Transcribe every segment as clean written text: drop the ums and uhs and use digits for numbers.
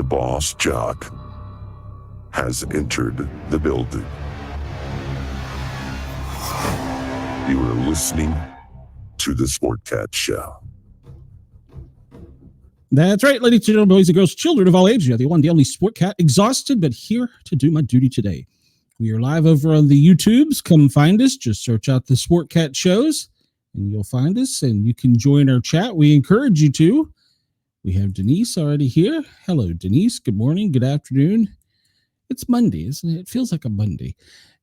boss jock has entered the building. You are listening to the Sportcat Show. That's right, ladies and gentlemen, boys and girls, children of all ages. You're the one, the only Sportcat, exhausted, but here to do my duty today. We are live over on the YouTubes. Come find us. Just search out the Sportcat shows, and you'll find us, and you can join our chat. We encourage you to. We have Denise already here. Hello, Denise. Good morning. Good afternoon. It's Monday, isn't it? It feels like a Monday.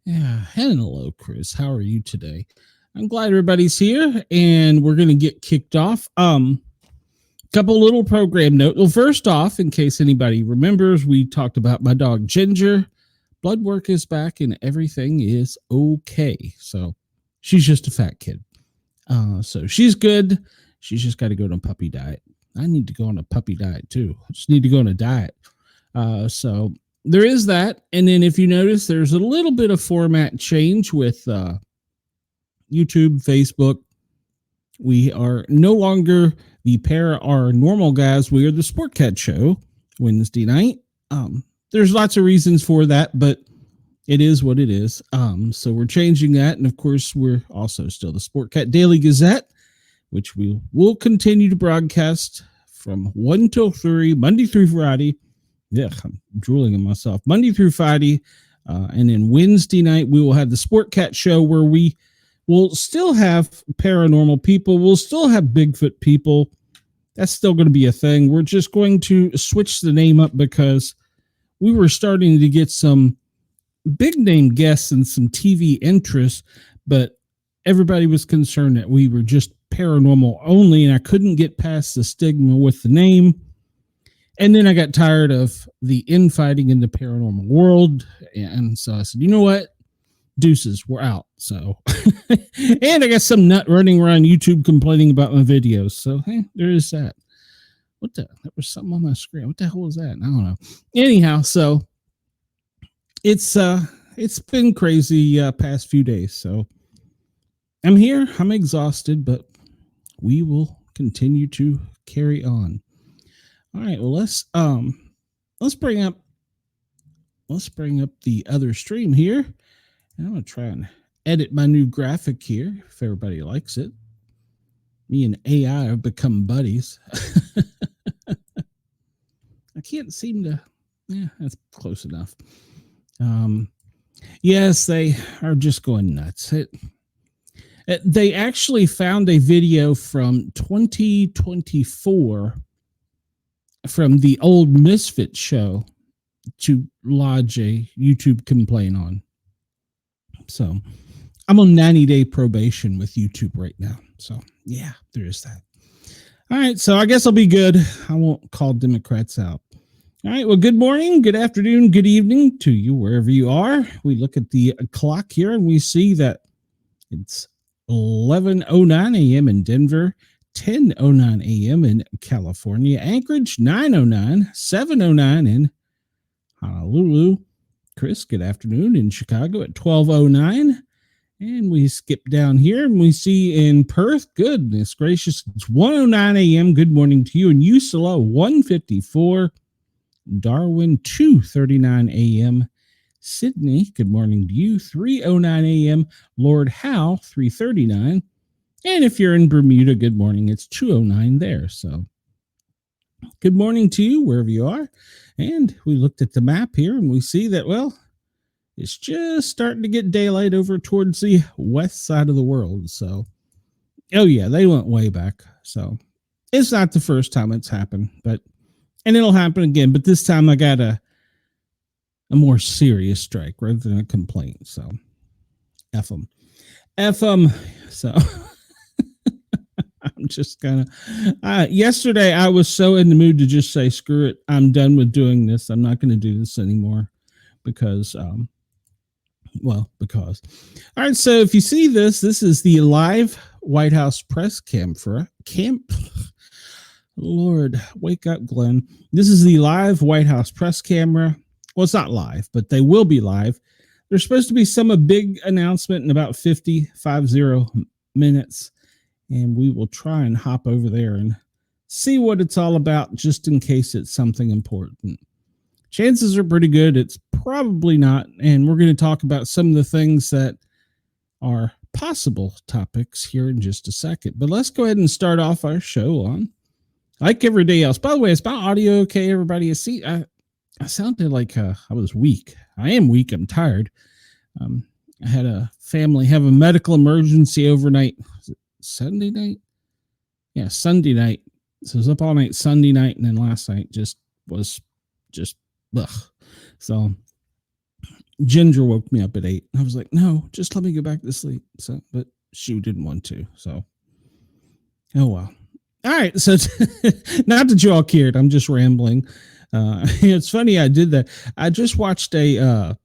Yeah. And hello, Chris. How are you today? I'm glad everybody's here, and we're going to get kicked off. Couple little program note. Well, first off, in case anybody remembers, we talked about my dog Ginger. Blood work is back and everything is okay. So she's just a fat kid. So she's good. She's just got to go on a puppy diet. I need to go on a puppy diet too. I just need to go on a diet. So there is that. And then if you notice, there's a little bit of format change with YouTube, Facebook. We are no longer the paranormal guys. We are the Sportcat Show Wednesday night. There's lots of reasons for that, but it is what it is. So we're changing that. And of course, we're also still the Sportcat Daily Gazette, which we will continue to broadcast from 1 till 3, Monday through Friday. Yeah, I'm drooling on myself. Monday through Friday. And then Wednesday night, we will have the Sportcat Show where we will still have paranormal people. We'll still have Bigfoot people. That's still going to be a thing. We're just going to switch the name up because we were starting to get some big name guests and some TV interest, but everybody was concerned that we were just paranormal only, and I couldn't get past the stigma with the name. And then I got tired of the infighting in the paranormal world, and so I said, you know what? Deuces, we're out. So, and I got some nut running around YouTube complaining about my videos. So, hey, there is that. What the? There was something on my screen. What the hell was that? I don't know. Anyhow, so it's been crazy past few days. So I'm here. I'm exhausted, but we will continue to carry on. All right. Well, let's bring up the other stream here. I'm going to try and edit my new graphic here if everybody likes it. Me and AI have become buddies. I can't seem to. Yeah, that's close enough. Yes, they are just going nuts. They actually found a video from 2024 from the old Misfit show to lodge a YouTube complaint on. So I'm on 90-day probation with YouTube right now. So yeah, there is that. All right. So I guess I'll be good. I won't call Democrats out. All right. Well, good morning, good afternoon, good evening to you, wherever you are. We look at the clock here and we see that it's 11:09 a.m. in Denver, 10:09 a.m. in California, Anchorage, 9:09, 7:09 in Honolulu. Chris, good afternoon in Chicago at 12:09. And we skip down here and we see in Perth, goodness gracious, it's 1:09 a.m. Good morning to you. In Usala, 1:54. Darwin, 2:39 a.m. Sydney, good morning to you. 3:09 a.m. Lord Howe, 3:39. And if you're in Bermuda, good morning. It's 2:09 there. So good morning to you wherever you are. And we looked at the map here and we see that, well, it's just starting to get daylight over towards the west side of the world. So, oh yeah, they went way back. So it's not the first time it's happened, and it'll happen again. But this time I got a more serious strike rather than a complaint. So F them. So I'm just kind of, yesterday I was so in the mood to just say, screw it. I'm done with doing this. I'm not going to do this anymore because, all right. So if you see this is the live White House press camp. Lord, wake up, Glenn. This is the live White House press camera. Well, it's not live, but they will be live. There's supposed to be some big announcement in about 50 minutes. And we will try and hop over there and see what it's all about, just in case it's something important. chances are pretty good it's probably not. And we're going to talk about some of the things that are possible topics here in just a second. But let's go ahead and start off our show on, like every day else. By the way, is my audio okay, everybody? I sounded like I was weak. I am weak. I'm tired. I had a family have a medical emergency overnight. Was it Sunday night? Yeah, Sunday night. So I was up all night Sunday night, and then last night was ugh. So Ginger woke me up at 8. I was like, no, just let me go back to sleep. So, but she didn't want to. So, oh well. All right. So, not that you all cared. I'm just rambling. It's funny I did that. I just watched a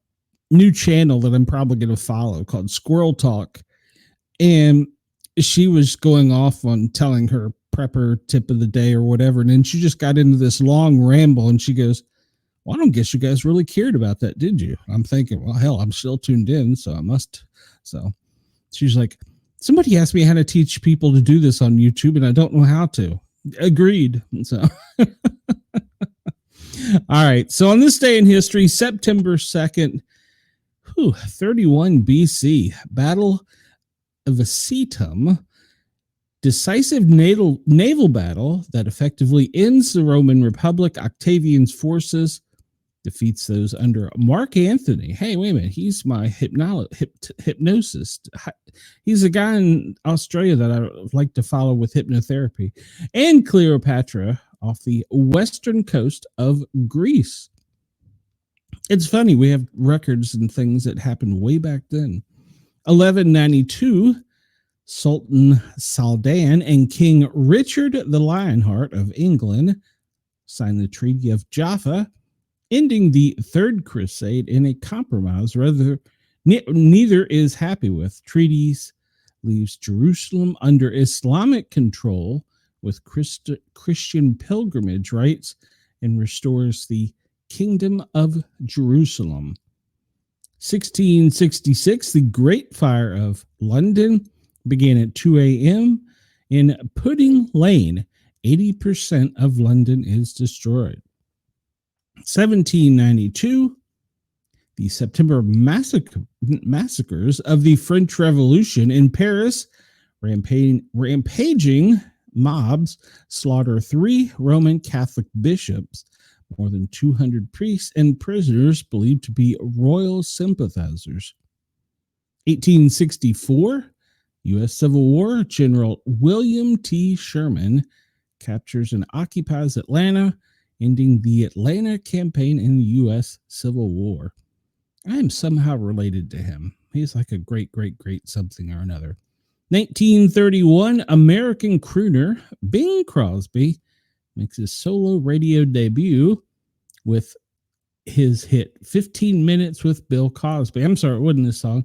new channel that I'm probably going to follow called Squirrel Talk, and she was going off on telling her prepper tip of the day or whatever, and then she just got into this long ramble, and she goes, well, I don't guess you guys really cared about that, did you? I'm thinking, well, hell, I'm still tuned in, so I must. So she's like, somebody asked me how to teach people to do this on YouTube, and I don't know how to. Agreed. So all right. So on this day in history, September 2nd, 31 BC, Battle of Acetum, decisive naval battle that effectively ends the Roman Republic. Octavian's forces defeats those under Mark Antony. Hey, wait a minute. He's my hypnosis. He's a guy in Australia that I like to follow with hypnotherapy. And Cleopatra off the western coast of Greece. It's funny. We have records and things that happened way back then. 1192, Sultan Saldan and King Richard the Lionheart of England signed the Treaty of Jaffa, ending the Third Crusade in a compromise neither is happy with. Treaties leaves Jerusalem under Islamic control with Christian pilgrimage rights and restores the Kingdom of Jerusalem. 1666, the Great Fire of London began at 2 a.m. in Pudding Lane. 80% of London is destroyed. 1792, the September massacres of the French Revolution in Paris. Rampaging mobs slaughter 3 Roman Catholic bishops, more than 200 priests and prisoners believed to be royal sympathizers. 1864, U.S. Civil War. General William T. Sherman captures and occupies Atlanta, ending the Atlanta campaign in the U.S. Civil War. I am somehow related to him. He's like a great something or another. 1931, American crooner Bing Crosby makes his solo radio debut with his hit 15 Minutes with Bill Cosby. I'm sorry, it wasn't this song.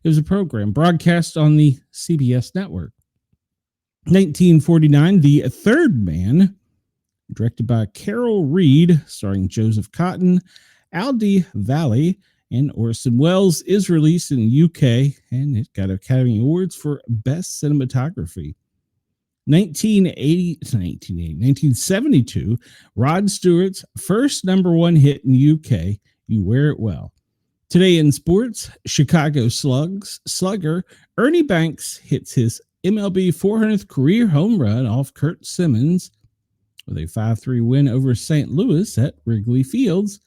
It was a program broadcast on the CBS network. 1949, The Third Man, directed by Carol Reed, starring Joseph Cotton, Aldi Valley, and Orson Welles, is released in the UK, and it got Academy Awards for Best Cinematography. 1972, Rod Stewart's first number 1 hit in the UK, You Wear It Well. Today in sports, Chicago slugger Ernie Banks hits his MLB 400th career home run off Kurt Simmons with a 5-3 win over St. Louis at Wrigley Fields.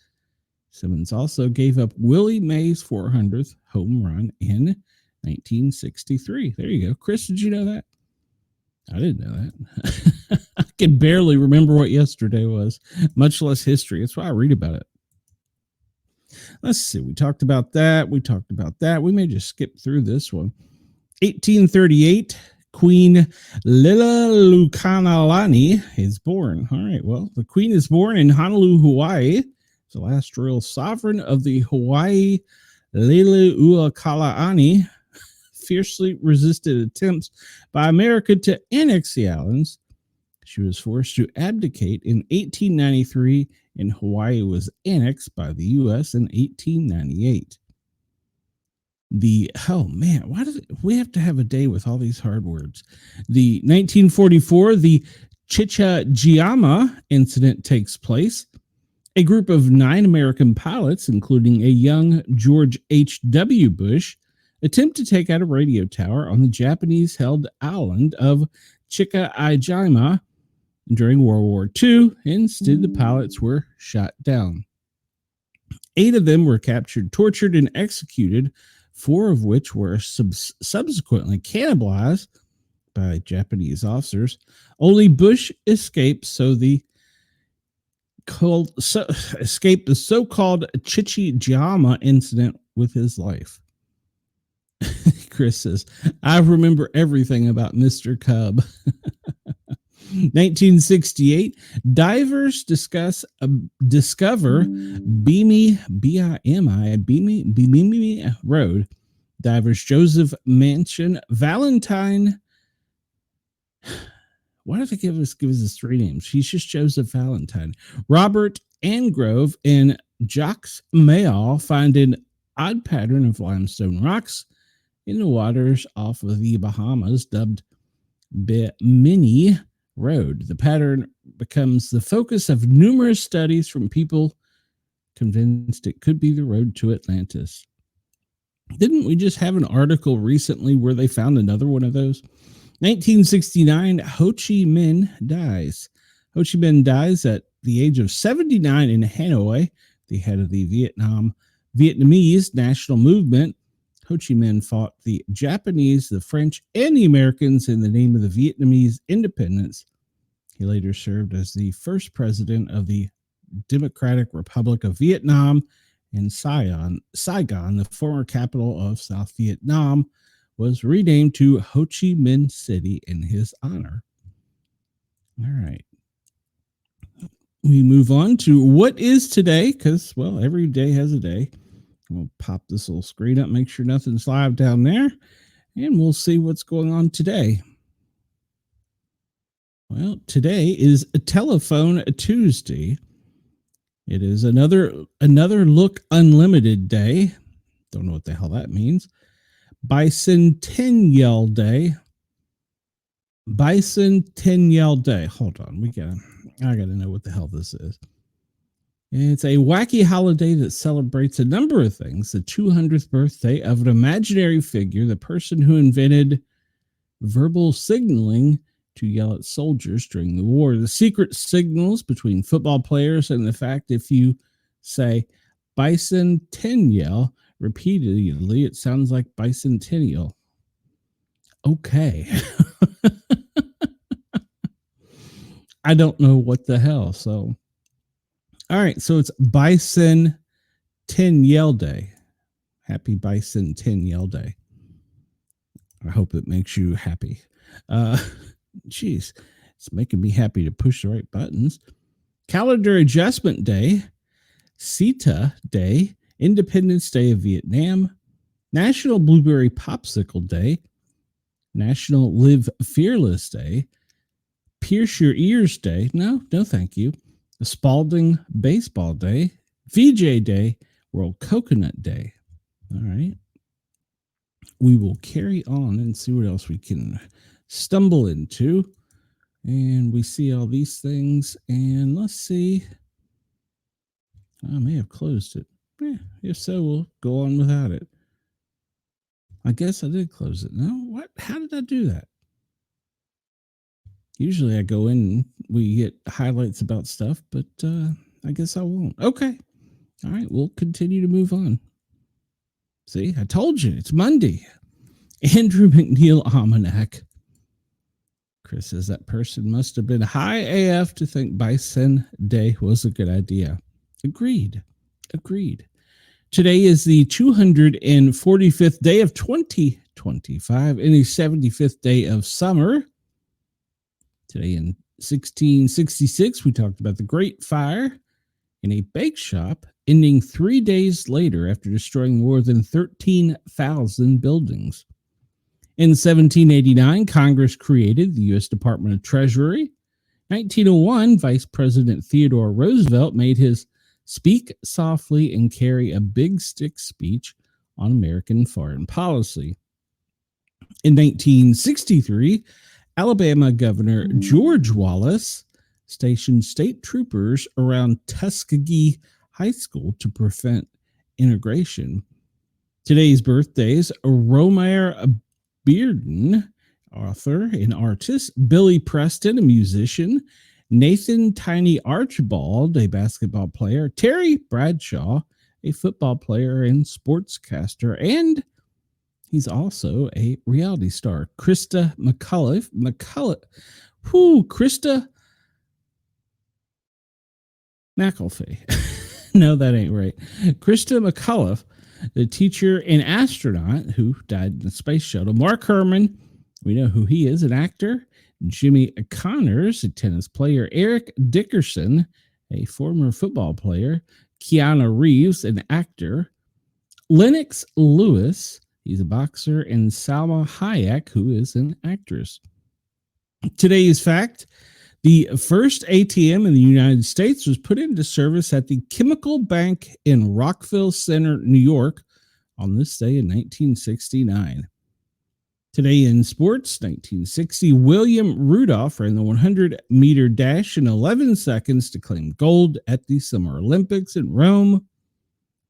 Simmons also gave up Willie Mays' 400th home run in 1963. There you go. Chris, did you know that? I didn't know that. I can barely remember what yesterday was, much less history. That's why I read about it. Let's see. We talked about that. We may just skip through this one. 1838, Queen Liliuokalani is born. All right. Well, the queen is born in Honolulu, Hawaii. The last royal sovereign of the Hawaii. Liliuokalani fiercely resisted attempts by America to annex the islands. She was forced to abdicate in 1893, and Hawaii was annexed by the U.S. in 1898. Why does we have to have a day with all these hard words? The 1944, the Chichajima incident takes place. A group of 9 American pilots, including a young George H.W. Bush, attempt to take out a radio tower on the Japanese-held island of Chickahijima during World War II. Instead, the pilots were shot down. 8 of them were captured, tortured, and executed, 4 of which were subsequently cannibalized by Japanese officers. Only Bush escaped, escaped the so-called Chichijama incident with his life. Chris says, I remember everything about Mr. Cub. 1968, divers discover Bimi Road. Divers Joseph Mansion, Valentine. Why did they give us his 3 names? He's just Joseph Valentine. Robert Angrove and Jacques Mayall find an odd pattern of limestone rocks in the waters off of the Bahamas, dubbed Bimini Road. The pattern becomes the focus of numerous studies from people convinced it could be the road to Atlantis. Didn't we just have an article recently where they found another one of those? 1969, Ho Chi Minh dies. Ho Chi Minh dies at the age of 79 in Hanoi, the head of the Vietnamese national movement. Ho Chi Minh fought the Japanese, the French, and the Americans in the name of the Vietnamese independence. He later served as the first president of the Democratic Republic of Vietnam, and Saigon, the former capital of South Vietnam, was renamed to Ho Chi Minh City in his honor. All right. We move on to what is today, because, well, every day has a day. We'll pop this little screen up, make sure nothing's live down there, and we'll see what's going on today. Well, today is a Telephone Tuesday. It is another Look Unlimited Day. Don't know what the hell that means. Bicentennial Day. Bicentennial Day. Hold on, I gotta know what the hell this is. It's a wacky holiday that celebrates a number of things. The 200th birthday of an imaginary figure, the person who invented verbal signaling to yell at soldiers during the war. The secret signals between football players, and the fact if you say bicentennial repeatedly, it sounds like bicentennial. Okay. I don't know what the hell. So, all right. So it's Bicentennial Day. Happy Bicentennial Day. I hope it makes you happy. Geez, it's making me happy to push the right buttons. Calendar Adjustment Day, CETA Day, Independence Day of Vietnam, National Blueberry Popsicle Day, National Live Fearless Day, Pierce Your Ears Day. No, thank you. The Spalding Baseball Day, VJ Day, World Coconut Day. All right. We will carry on and see what else we can stumble into. And we see all these things. And let's see. I may have closed it. If so, we'll go on without it. I guess I did close it. No, what? How did I do that? Usually I go in and we get highlights about stuff, but I guess I won't. Okay. All right. We'll continue to move on. See, I told you it's Monday. Andrew McNeil Almanac. Chris says that person must have been high AF to think Bison Day was a good idea. Agreed. Today is the 245th day of 2025 and the 75th day of summer. Today in 1666, we talked about the Great Fire in a bake shop ending 3 days later after destroying more than 13,000 buildings. In 1789, Congress created the U.S. Department of Treasury. 1901, Vice President Theodore Roosevelt made his Speak Softly and Carry a Big Stick speech on American foreign policy. In 1963, Alabama Governor George Wallace stationed state troopers around Tuskegee High School to prevent integration. Today's birthdays: Romare Bearden, author and artist; Billy Preston, a musician; Nathan Tiny Archibald, a basketball player; Terry Bradshaw, a football player and sportscaster, and he's also a reality star; Krista McCullough. Krista McElfee. No, that ain't right. Krista McCullough, the teacher and astronaut who died in the space shuttle; Mark Herman, we know who he is, an actor; Jimmy Connors, a tennis player; Eric Dickerson, a former football player; Keanu Reeves, an actor; Lennox Lewis, he's a boxer; and Salma Hayek, who is an actress. Today's fact: the first ATM in the United States was put into service at the Chemical Bank in Rockville Center, New York, on this day in 1969. Today in sports: 1960, William Rudolph ran the 100-meter dash in 11 seconds to claim gold at the Summer Olympics in Rome.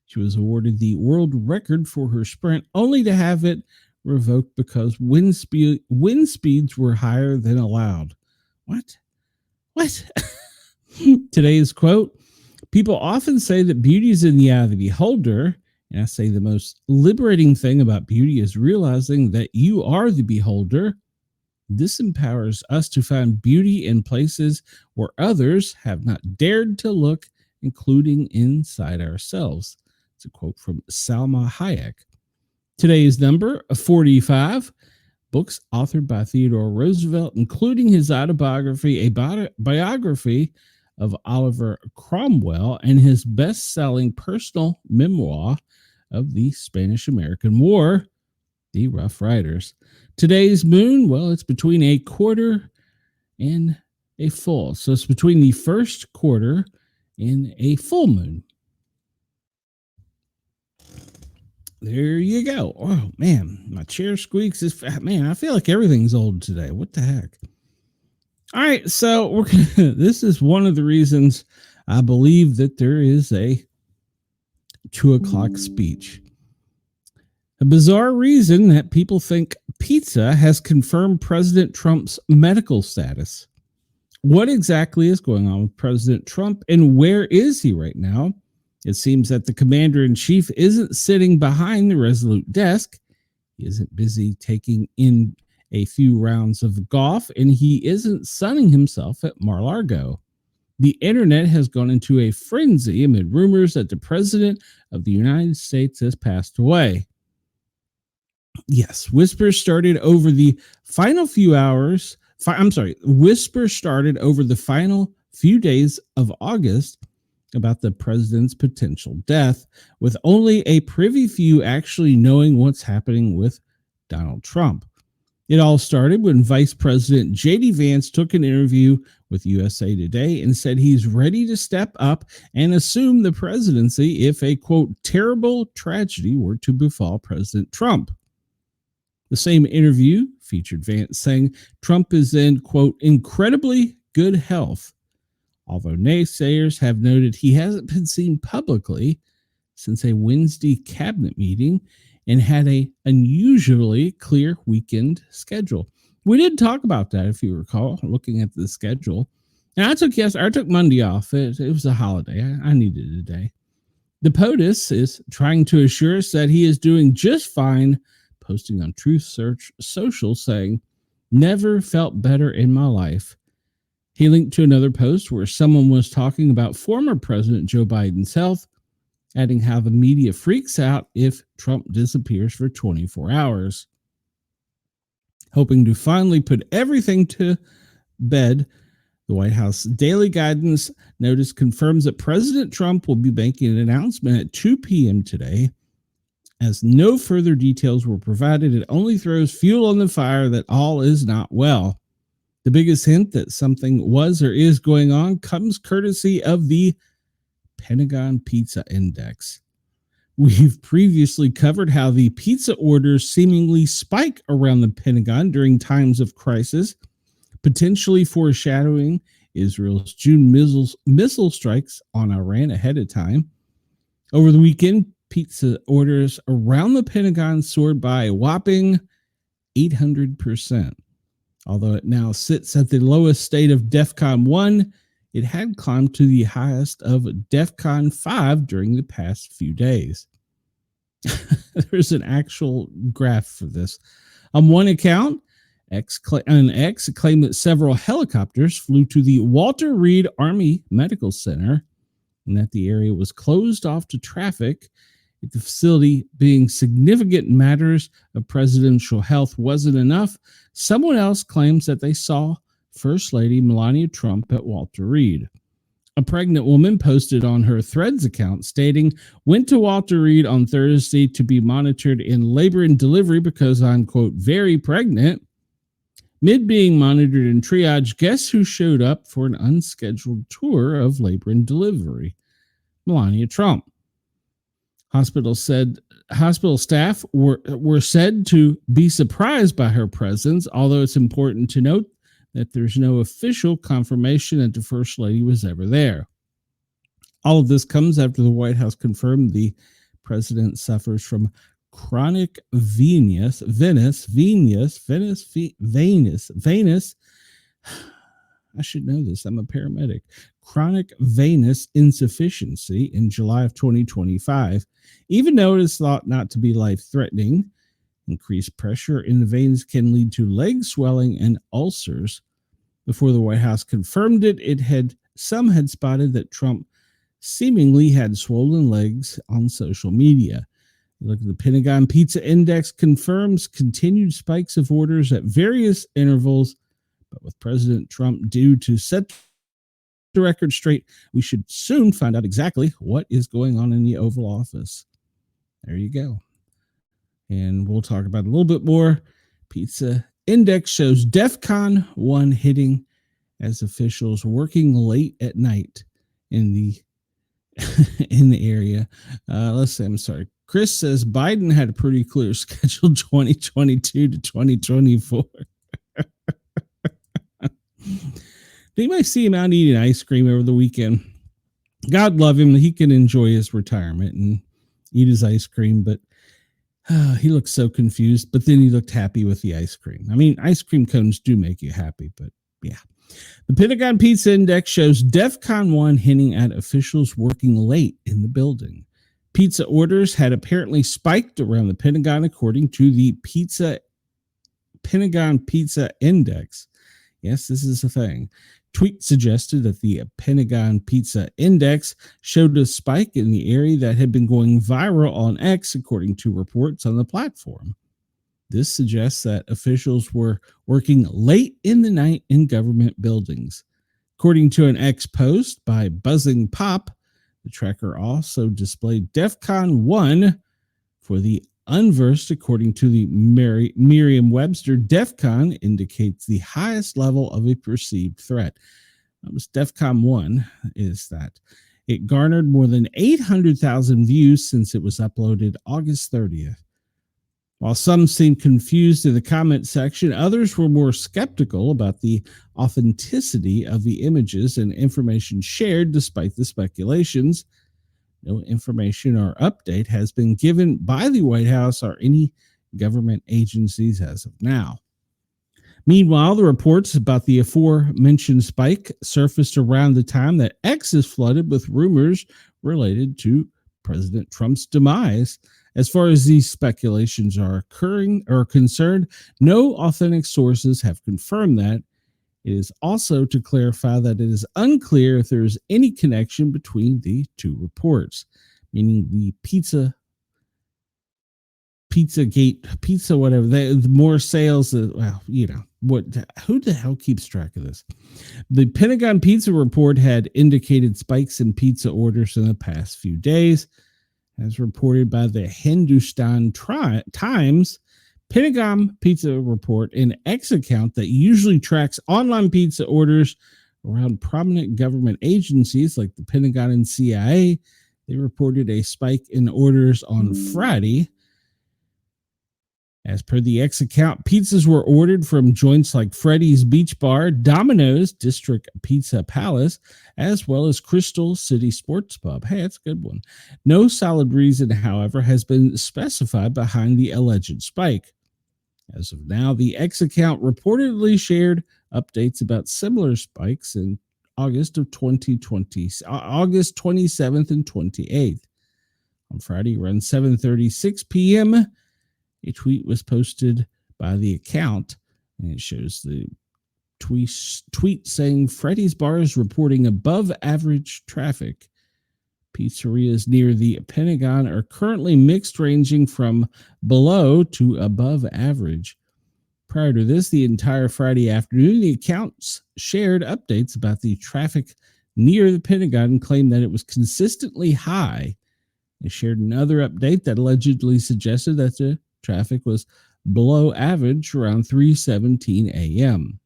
She was awarded the world record for her sprint, only to have it revoked because wind speeds were higher than allowed. What? Today's quote: people often say that beauty is in the eye of the beholder, and I say the most liberating thing about beauty is realizing that you are the beholder. This empowers us to find beauty in places where others have not dared to look, including inside ourselves. It's a quote from Salma Hayek. Today's number: 45. Books authored by Theodore Roosevelt, including his autobiography, a biography of Oliver Cromwell, and his best-selling personal memoir of the Spanish-American War, The Rough Riders. Today's moon: well, it's between a quarter and a full. So it's between the first quarter and a full moon. There you go. Oh, man, my chair squeaks. Man, I feel like everything's old today. What the heck? All right, so this is one of the reasons I believe that there is a 2 o'clock speech. A bizarre reason that people think pizza has confirmed President Trump's medical status. What exactly is going on with President Trump, and where is he right now? It seems that the commander-in-chief isn't sitting behind the resolute desk. He isn't busy taking in a few rounds of golf, and he isn't sunning himself at Mar-a-Lago. The internet has gone into a frenzy amid rumors that the president of the United States has passed away. Yes, whispers started over the final few days of August about the president's potential death, with only a privy few actually knowing what's happening with Donald Trump. It all started when Vice President J.D. Vance took an interview with USA Today and said he's ready to step up and assume the presidency if a, quote, terrible tragedy were to befall President Trump. The same interview featured Vance saying Trump is in, quote, incredibly good health, although naysayers have noted he hasn't been seen publicly since a Wednesday cabinet meeting and had an unusually clear weekend schedule. We did talk about that, if you recall, looking at the schedule. And I took Monday off. It was a holiday. I needed a day. The POTUS is trying to assure us that he is doing just fine, posting on Truth Search Social saying, never felt better in my life. He linked to another post where someone was talking about former President Joe Biden's health, adding how the media freaks out if Trump disappears for 24 hours. Hoping to finally put everything to bed, the White House Daily Guidance Notice confirms that President Trump will be making an announcement at 2 p.m. today. As no further details were provided, it only throws fuel on the fire that all is not well. The biggest hint that something was or is going on comes courtesy of the Pentagon Pizza Index. We've previously covered how the pizza orders seemingly spike around the Pentagon during times of crisis, potentially foreshadowing Israel's June missile strikes on Iran ahead of time. Over the weekend, pizza orders around the Pentagon soared by a whopping 800%. Although it now sits at the lowest state of DEFCON 1, it had climbed to the highest of DEFCON 5 during the past few days. There's an actual graph for this. On one account, X claimed that several helicopters flew to the Walter Reed Army Medical Center and that the area was closed off to traffic. If the facility being significant matters of presidential health wasn't enough, someone else claims that they saw First Lady Melania Trump at Walter Reed. A pregnant woman posted on her Threads account stating, "Went to Walter Reed on Thursday to be monitored in labor and delivery because I'm, quote, very pregnant. Mid being monitored in triage, guess who showed up for an unscheduled tour of labor and delivery? Melania Trump." Hospital staff were said to be surprised by her presence, although it's important to note that there's no official confirmation that the First Lady was ever there. All of this comes after the White House confirmed the president suffers from chronic venous. I should know this. I'm a paramedic. Chronic venous insufficiency in July of 2025, even though it is thought not to be life-threatening. Increased pressure in the veins can lead to leg swelling and ulcers. Before the White House confirmed it, some had spotted that Trump seemingly had swollen legs on social media. Look at the Pentagon Pizza Index confirms continued spikes of orders at various intervals, but with President Trump due to set the record straight, we should soon find out exactly what is going on in the Oval Office. There you go. And we'll talk about it a little bit more. Pizza Index shows DEFCON 1 hitting as officials working late at night in the in the area. Let's say, I'm sorry. Chris says Biden had a pretty clear schedule 2022 to 2024. You might see him out eating ice cream over the weekend. God love him. He can enjoy his retirement and eat his ice cream, but he looked so confused, but then he looked happy with the ice cream. I mean, ice cream cones do make you happy, but yeah. The Pentagon Pizza Index shows DEFCON 1 hinting at officials working late in the building. Pizza orders had apparently spiked around the Pentagon, according to the Pentagon Pizza Index. Yes, this is a thing. Tweet suggested that the Pentagon Pizza Index showed a spike in the area that had been going viral on X, according to reports on the platform. This suggests that officials were working late in the night in government buildings. According to an X post by Buzzing Pop, the tracker also displayed DEFCON 1 for the unversed. According to the Merriam-Webster, DEFCON indicates the highest level of a perceived threat. That was DEFCON 1 is that. It garnered more than 800,000 views since it was uploaded August 30th. While some seemed confused in the comment section, others were more skeptical about the authenticity of the images and information shared despite the speculations. No information or update has been given by the White House or any government agencies as of now. Meanwhile, the reports about the aforementioned spike surfaced around the time that X is flooded with rumors related to President Trump's demise. As far as these speculations are concerned, no authentic sources have confirmed that. It is also to clarify that it is unclear if there is any connection between the two reports, meaning the Pizzagate, whatever, the more sales, well, you know, who the hell keeps track of this? The Pentagon Pizza Report had indicated spikes in pizza orders in the past few days. As reported by the Hindustan Times, Pentagon Pizza Report, an X account that usually tracks online pizza orders around prominent government agencies like the Pentagon and CIA, they reported a spike in orders on Friday. As per the X account, pizzas were ordered from joints like Freddy's Beach Bar, Domino's, District Pizza Palace, as well as Crystal City Sports Pub. Hey, that's a good one. No solid reason, however, has been specified behind the alleged spike. As of now, the X account reportedly shared updates about similar spikes in August of 2020, August 27th and 28th. On Friday, around 7:36 p.m., a tweet was posted by the account, and it shows the tweet saying Freddy's Bar is reporting above average traffic. Pizzerias near the Pentagon are currently mixed, ranging from below to above average. Prior to this, the entire Friday afternoon, the accounts shared updates about the traffic near the Pentagon and claimed that it was consistently high. They shared another update that allegedly suggested that the traffic was below average around 3:17 a.m.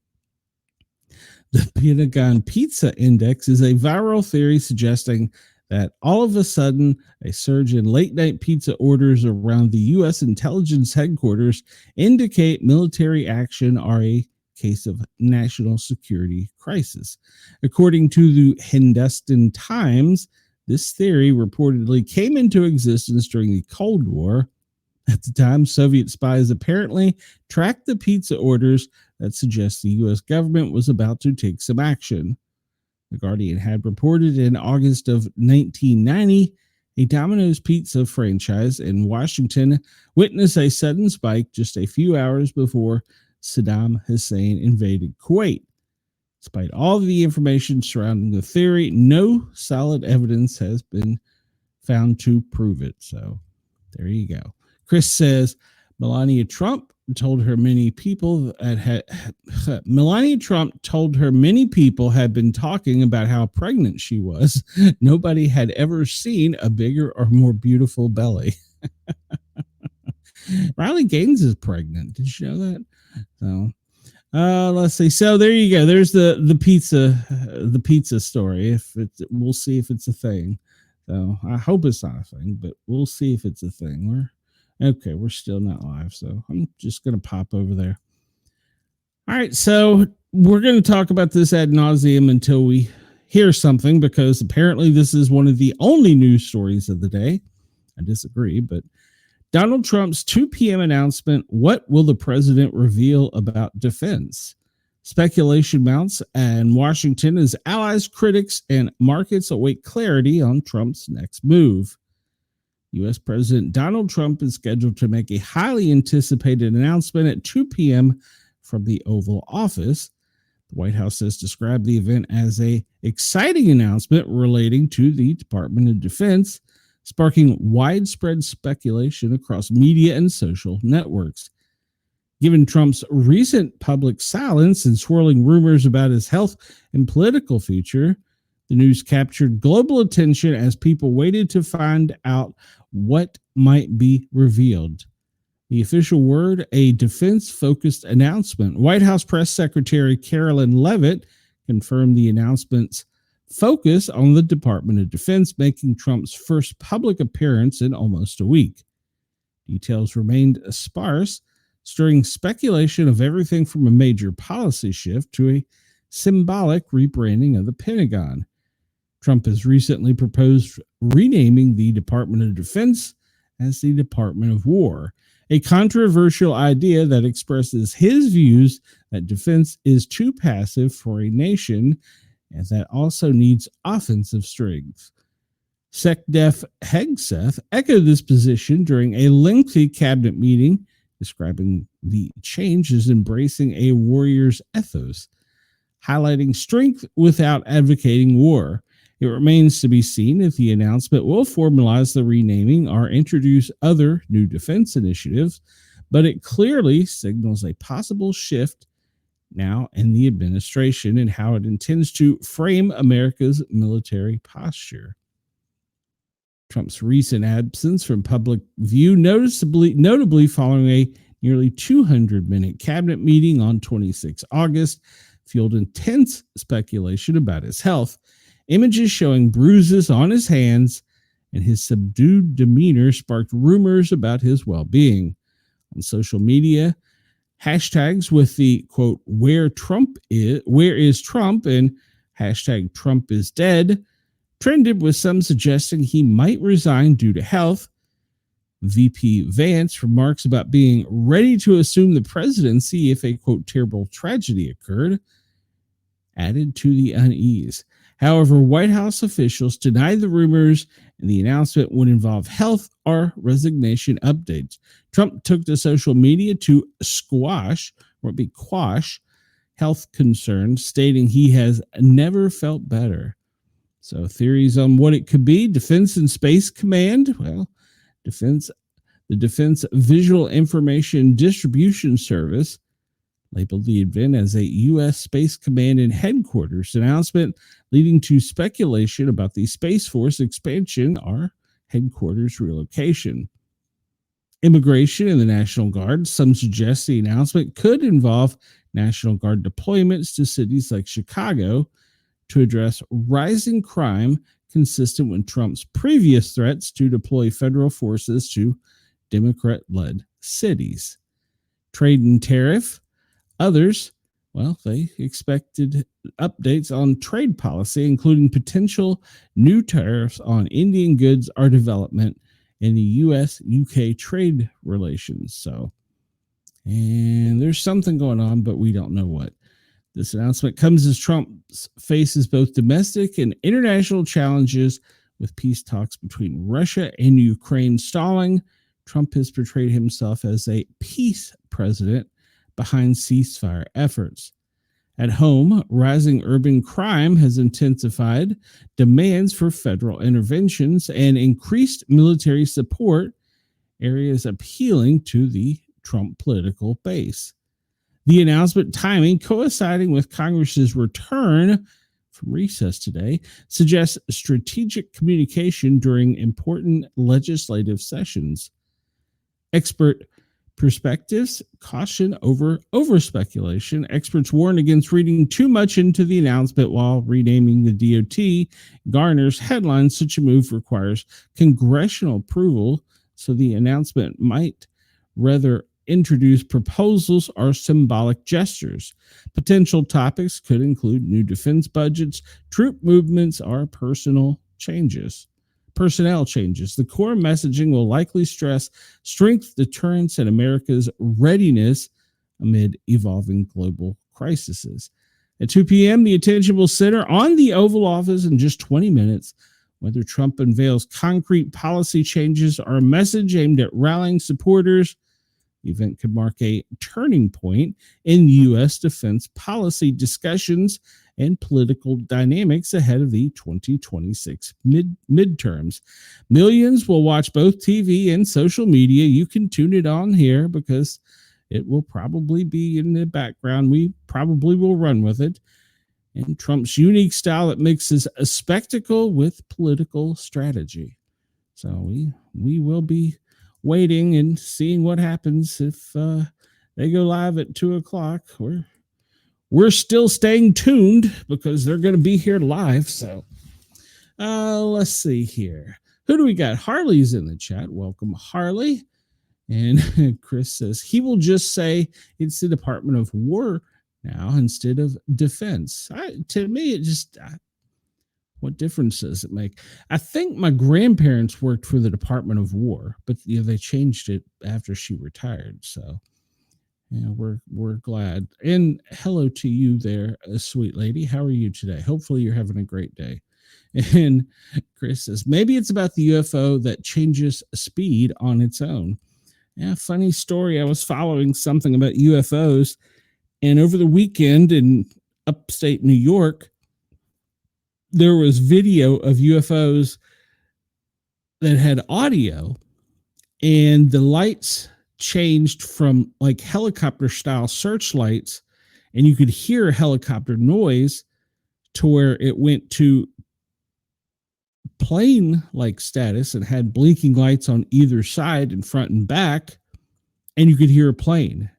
The Pentagon Pizza Index is a viral theory suggesting that all of a sudden a surge in late-night pizza orders around the U.S. intelligence headquarters indicate military action are a case of national security crisis. According to the Hindustan Times, this theory reportedly came into existence during the Cold War. At the time, Soviet spies apparently tracked the pizza orders that suggest the U.S. government was about to take some action. The Guardian had reported in August of 1990, a Domino's pizza franchise in Washington witnessed a sudden spike just a few hours before Saddam Hussein invaded Kuwait. Despite all of the information surrounding the theory, no solid evidence has been found to prove it. So there you go. Chris says Melania Trump told her many people had been talking about how pregnant she was. Nobody had ever seen a bigger or more beautiful belly. Riley Gaines is pregnant. Did you know that? So let's see. So there you go. There's the pizza story. We'll see if it's a thing. So I hope it's not a thing, but we'll see if it's a thing. We're still not live, so I'm just going to pop over there. All right, so we're going to talk about this ad nauseum until we hear something, because apparently this is one of the only news stories of the day. I disagree, but Donald Trump's 2 p.m. announcement, what will the president reveal about defense? Speculation mounts, and Washington as allies, critics, and markets await clarity on Trump's next move. U.S. President Donald Trump is scheduled to make a highly anticipated announcement at 2 p.m. from the Oval Office. The White House has described the event as an exciting announcement relating to the Department of Defense, sparking widespread speculation across media and social networks. Given Trump's recent public silence and swirling rumors about his health and political future, the news captured global attention as people waited to find out what might be revealed. The official word, a defense-focused announcement. White House Press Secretary Carolyn Leavitt confirmed the announcement's focus on the Department of Defense, making Trump's first public appearance in almost a week. Details remained sparse, stirring speculation of everything from a major policy shift to a symbolic rebranding of the Pentagon. Trump has recently proposed renaming the Department of Defense as the Department of War, a controversial idea that expresses his views that defense is too passive for a nation and that also needs offensive strength. SecDef Hegseth echoed this position during a lengthy cabinet meeting, describing the change as embracing a warrior's ethos, highlighting strength without advocating war. It remains to be seen if the announcement will formalize the renaming or introduce other new defense initiatives, but it clearly signals a possible shift now in the administration and how it intends to frame America's military posture. Trump's recent absence from public view, notably following a nearly 200-minute cabinet meeting on 26 August, fueled intense speculation about his health. Images showing bruises on his hands and his subdued demeanor sparked rumors about his well-being. on social media. Hashtags with the quote, where is Trump, and hashtag Trump is dead trended, with some suggesting he might resign due to health. VP Vance remarks about being ready to assume the presidency if a quote, terrible tragedy occurred, added to the unease. However, White House officials denied the rumors, and the announcement would involve health or resignation updates. Trump took to social media to quash health concerns, stating he has never felt better. So theories on what it could be: Defense and Space Command. Well, the Defense Visual Information Distribution Service labeled the event as a U.S. Space Command and Headquarters announcement, leading to speculation about the Space Force expansion or headquarters relocation. Immigration and the National Guard. Some suggest the announcement could involve National Guard deployments to cities like Chicago to address rising crime, consistent with Trump's previous threats to deploy federal forces to Democrat-led cities. Trade and tariff. Others, well, they expected updates on trade policy, including potential new tariffs on Indian goods or development in the U.S.-UK trade relations. And there's something going on, but we don't know what. This announcement comes as Trump faces both domestic and international challenges, with peace talks between Russia and Ukraine stalling. Trump has portrayed himself as a peace president behind ceasefire efforts. At home, rising urban crime has intensified demands for federal interventions and increased military support, areas appealing to the Trump political base. The announcement timing, coinciding with Congress's return from recess today, suggests strategic communication during important legislative sessions. Expert perspectives caution over speculation. Experts warn against reading too much into the announcement, while renaming the DOT garners headlines. Such a move requires congressional approval, so the announcement might rather introduce proposals or symbolic gestures. Potential topics could include new defense budgets, troop movements, or personnel changes. The core messaging will likely stress strength, deterrence, and America's readiness amid evolving global crises. At 2 p.m., the attention will center on the Oval Office in just 20 minutes, whether Trump unveils concrete policy changes or a message aimed at rallying supporters. The event could mark a turning point in U.S. defense policy discussions and political dynamics ahead of the 2026 midterms. Millions will watch both TV and social media. You can tune it on here because it will probably be in the background. We probably will run with it. And Trump's unique style that mixes a spectacle with political strategy. So we will be waiting and seeing what happens if they go live at 2 o'clock. We're still staying tuned because they're going to be here live. So let's see here. Who do we got? Harley's in the chat. Welcome, Harley. And Chris says he will just say it's the Department of War now instead of Defense. To me, it just, what difference does it make? I think my grandparents worked for the Department of War, but they changed it after she retired. So we're glad. And hello to you there, sweet lady. How are you today? Hopefully you're having a great day. And Chris says, maybe it's about the UFO that changes speed on its own. Yeah, funny story. I was following something about UFOs, and over the weekend in upstate New York, there was video of UFOs that had audio, and the lights changed from like helicopter style searchlights, and you could hear helicopter noise, to where it went to plane like status and had blinking lights on either side in front and back, and you could hear a plane.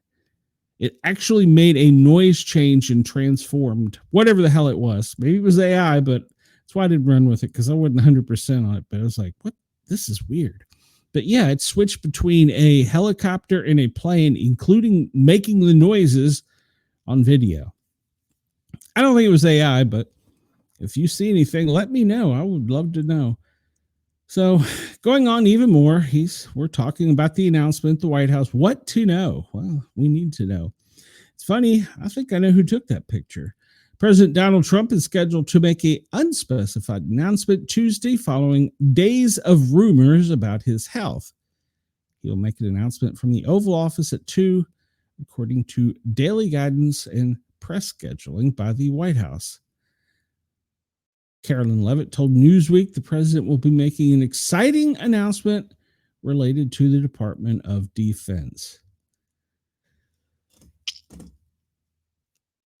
It actually made a noise change and transformed whatever the hell it was. Maybe it was AI, but that's why I didn't run with it, because I wasn't 100% on it. But I was like, what? This is weird. But yeah, it switched between a helicopter and a plane, including making the noises on video. I don't think it was AI, but if you see anything, let me know. I would love to know. So, going on even more, we're talking about the announcement at the White House. What to know? Well, we need to know. It's funny. I think I know who took that picture. President Donald Trump is scheduled to make an unspecified announcement Tuesday following days of rumors about his health. He'll make an announcement from the Oval Office at 2, according to daily guidance and press scheduling by the White House. Carolyn Levitt told Newsweek the president will be making an exciting announcement related to the Department of Defense.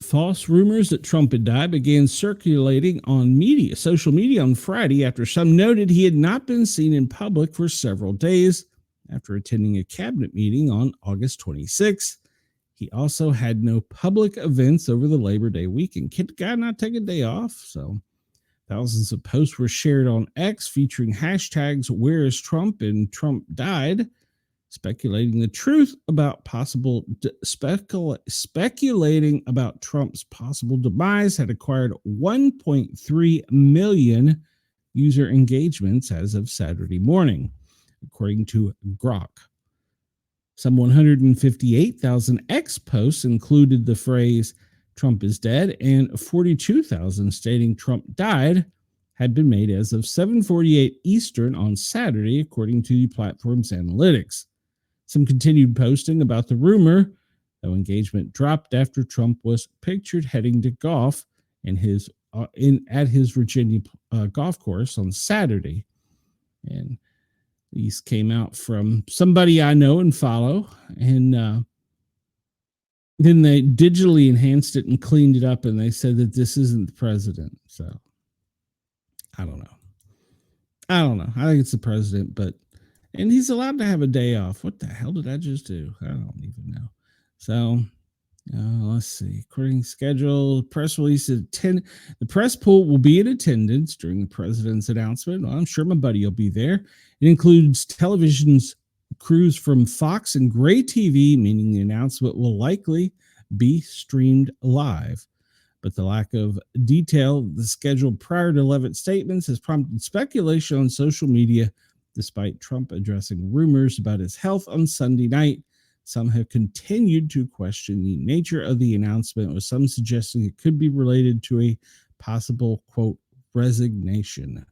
False rumors that Trump had died began circulating on social media on Friday after some noted he had not been seen in public for several days after attending a cabinet meeting on August 26. He also had no public events over the Labor Day weekend. Can the guy not take a day off? So thousands of posts were shared on X featuring hashtags "Where is Trump?" and "Trump died," speculating the truth about speculating about Trump's possible demise had acquired 1.3 million user engagements as of Saturday morning, according to Grok. Some 158,000 X posts included the phrase "Trump is dead," and 42,000 stating Trump died had been made as of 7:48 Eastern on Saturday, according to the platform's analytics. Some continued posting about the rumor, though engagement dropped after Trump was pictured heading to golf at his Virginia golf course on Saturday. And these came out from somebody I know and follow, and then they digitally enhanced it and cleaned it up, and they said that this isn't the president. So I don't know. I think it's the president, and he's allowed to have a day off. What the hell did I just do? I don't even know. So let's see. According to schedule, press release at 10. The press pool will be in attendance during the president's announcement. Well, I'm sure my buddy will be there. It includes television's crews from Fox and Gray TV, meaning the announcement will likely be streamed live. But the lack of detail, the schedule prior to Levitt's statements, has prompted speculation on social media, despite Trump addressing rumors about his health on Sunday night. Some have continued to question the nature of the announcement, with some suggesting it could be related to a possible, quote, resignation.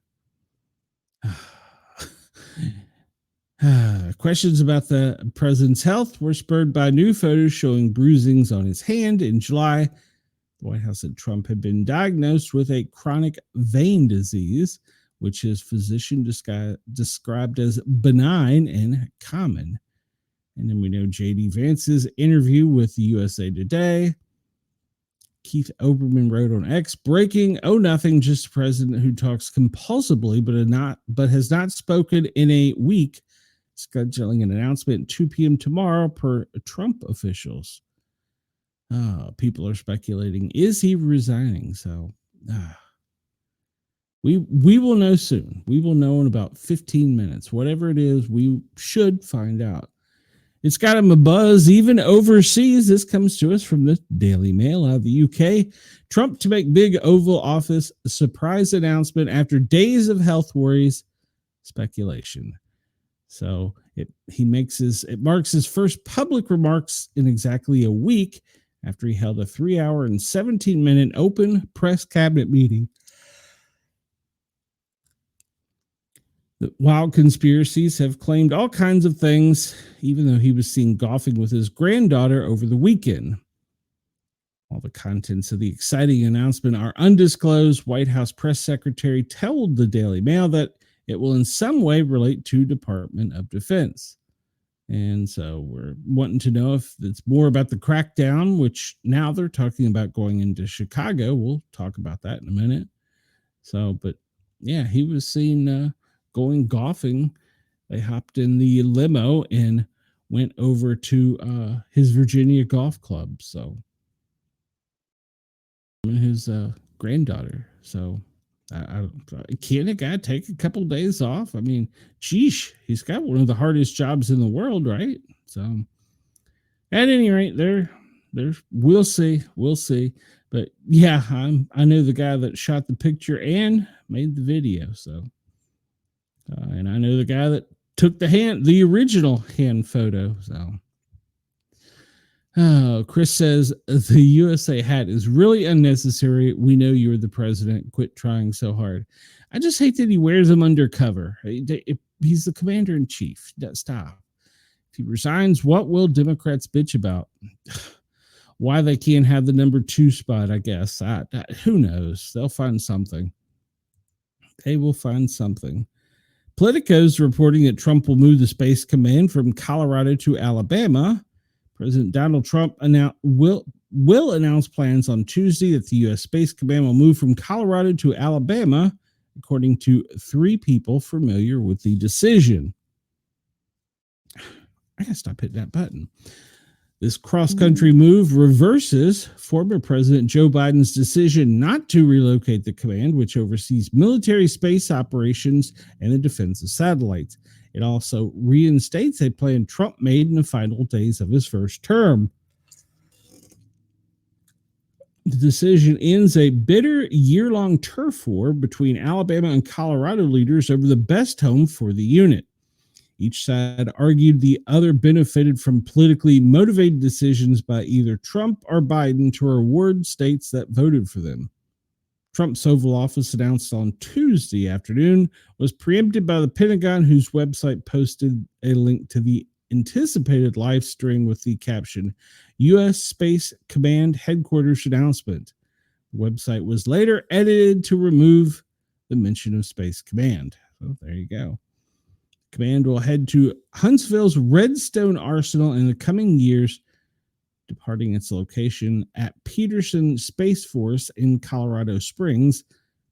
Questions about the president's health were spurred by new photos showing bruisings on his hand in July. The White House said Trump had been diagnosed with a chronic vein disease, which his physician described as benign and common. And then we know J.D. Vance's interview with USA Today. Keith Olbermann wrote on X, breaking, "Oh, nothing, just a president who talks compulsively but has not spoken in a week, scheduling an announcement at 2 p.m. tomorrow per Trump officials." People are speculating, is he resigning? So we will know soon. We will know in about 15 minutes. Whatever it is, we should find out. It's got him a buzz even overseas. This comes to us from the Daily Mail out of the UK. Trump to make big Oval Office surprise announcement after days of health worries, speculation. So it marks his first public remarks in exactly a week after he held a 3-hour and 17-minute open press cabinet meeting. The wild conspiracies have claimed all kinds of things, even though he was seen golfing with his granddaughter over the weekend. All the contents of the exciting announcement are undisclosed. White House press secretary told the Daily Mail that it will in some way relate to Department of Defense. And so we're wanting to know if it's more about the crackdown, which now they're talking about going into Chicago. We'll talk about that in a minute. So, but yeah, he was seen going golfing. They hopped in the limo and went over to his Virginia golf club. So his granddaughter. So Can't a guy take a couple of days off? I mean, sheesh, he's got one of the hardest jobs in the world, right? So, at any rate, we'll see. But yeah, I know the guy that shot the picture and made the video. So, and I know the guy that took the original hand photo. So, oh, Chris says the USA hat is really unnecessary. We know you're the president. Quit trying so hard. I just hate that he wears them undercover. He's the commander in chief. Stop. If he resigns, what will Democrats bitch about? Why they can't have the number 2 spot, I guess. Who knows? They'll find something. They will find something. Politico's reporting that Trump will move the Space Command from Colorado to Alabama. President Donald Trump will announce plans on Tuesday that the U.S. Space Command will move from Colorado to Alabama, according to 3 people familiar with the decision. I gotta stop hitting that button. This cross-country move reverses former President Joe Biden's decision not to relocate the command, which oversees military space operations and the defense of satellites. It also reinstates a plan Trump made in the final days of his first term. The decision ends a bitter year-long turf war between Alabama and Colorado leaders over the best home for the unit. Each side argued the other benefited from politically motivated decisions by either Trump or Biden to reward states that voted for them. Trump's Oval Office announced on Tuesday afternoon was preempted by the Pentagon, whose website posted a link to the anticipated live stream with the caption, U.S. Space Command Headquarters announcement. The website was later edited to remove the mention of Space Command. So there you go. Command will head to Huntsville's Redstone Arsenal in the coming years, departing its location at Peterson Space Force in Colorado Springs.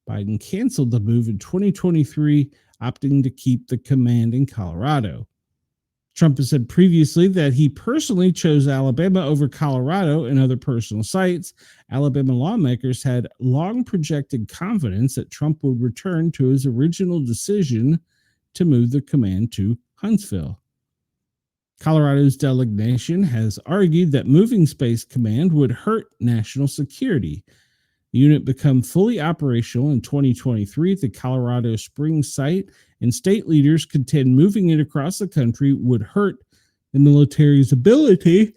Biden canceled the move in 2023, opting to keep the command in Colorado. Trump has said previously that he personally chose Alabama over Colorado and other personal sites. Alabama lawmakers had long projected confidence that Trump would return to his original decision to move the command to Huntsville. Colorado's delegation has argued that moving Space Command would hurt national security. The unit became fully operational in 2023 at the Colorado Springs site, and state leaders contend moving it across the country would hurt the military's ability,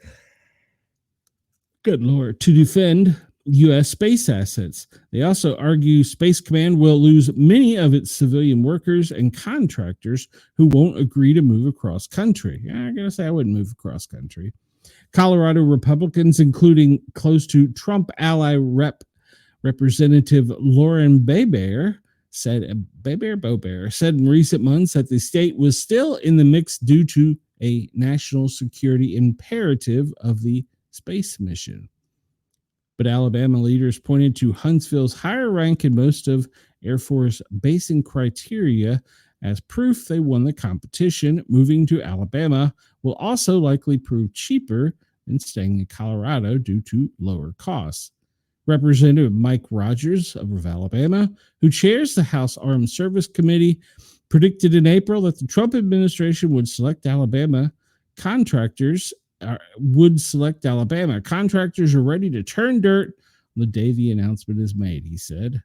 good Lord, to defend U.S. space assets. They also argue Space Command will lose many of its civilian workers and contractors who won't agree to move across country. I gotta say, I wouldn't move across country. Colorado Republicans, including close to Trump ally Representative Lauren Boebert, said in recent months that the state was still in the mix due to a national security imperative of the space mission. But Alabama leaders pointed to Huntsville's higher rank in most of Air Force basing criteria as proof they won the competition. Moving to Alabama will also likely prove cheaper than staying in Colorado due to lower costs. Representative Mike Rogers of Alabama, who chairs the House Armed Service Committee, predicted in April that the Trump administration would select Alabama. Contractors are ready to turn dirt on the day the announcement is made, he said.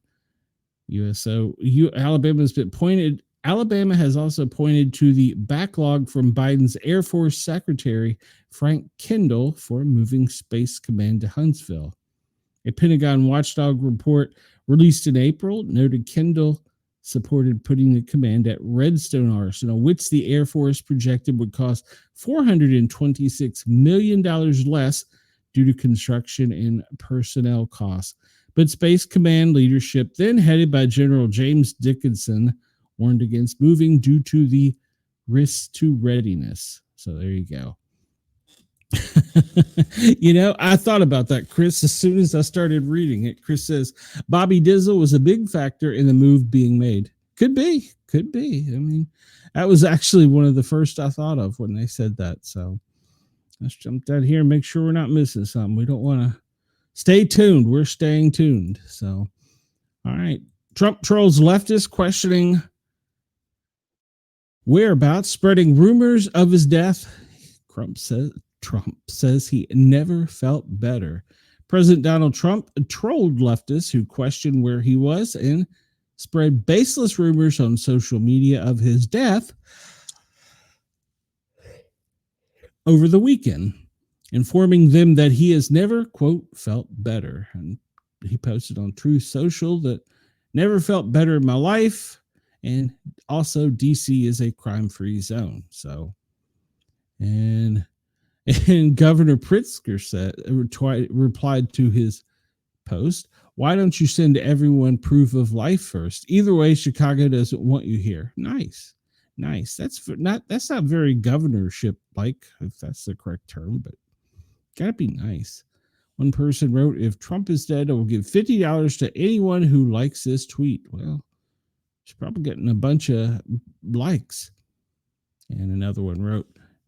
Alabama has also pointed to the backlog from Biden's Air Force Secretary Frank Kendall for moving Space Command to Huntsville. A Pentagon watchdog report released in April noted Kendall supported putting the command at Redstone Arsenal, which the Air Force projected would cost $426 million less due to construction and personnel costs. But Space Command leadership, then headed by General James Dickinson, warned against moving due to the risks to readiness. So there you go. I thought about that, Chris, as soon as I started reading it. Chris says Bobby Dizzle was a big factor in the move being made. Could be. I mean, that was actually one of the first I thought of when they said that. So let's jump down here and make sure we're not missing something. We don't want to stay tuned. We're staying tuned. So, all right. Trump trolls leftists questioning whereabouts, spreading rumors of his death. Trump says he never felt better. President Donald Trump trolled leftists who questioned where he was and spread baseless rumors on social media of his death over the weekend, informing them that he has never, quote, felt better. And he posted on Truth Social that never felt better in my life. And also DC is a crime-free zone. So, and Governor Pritzker replied to his post, why don't you send everyone proof of life first? Either way, Chicago doesn't want you here. Nice. That's not very governorship like, if that's the correct term, but gotta be nice. One person wrote, if Trump is dead, I will give $50 to anyone who likes this tweet. Well, she's probably getting a bunch of likes. And another one wrote,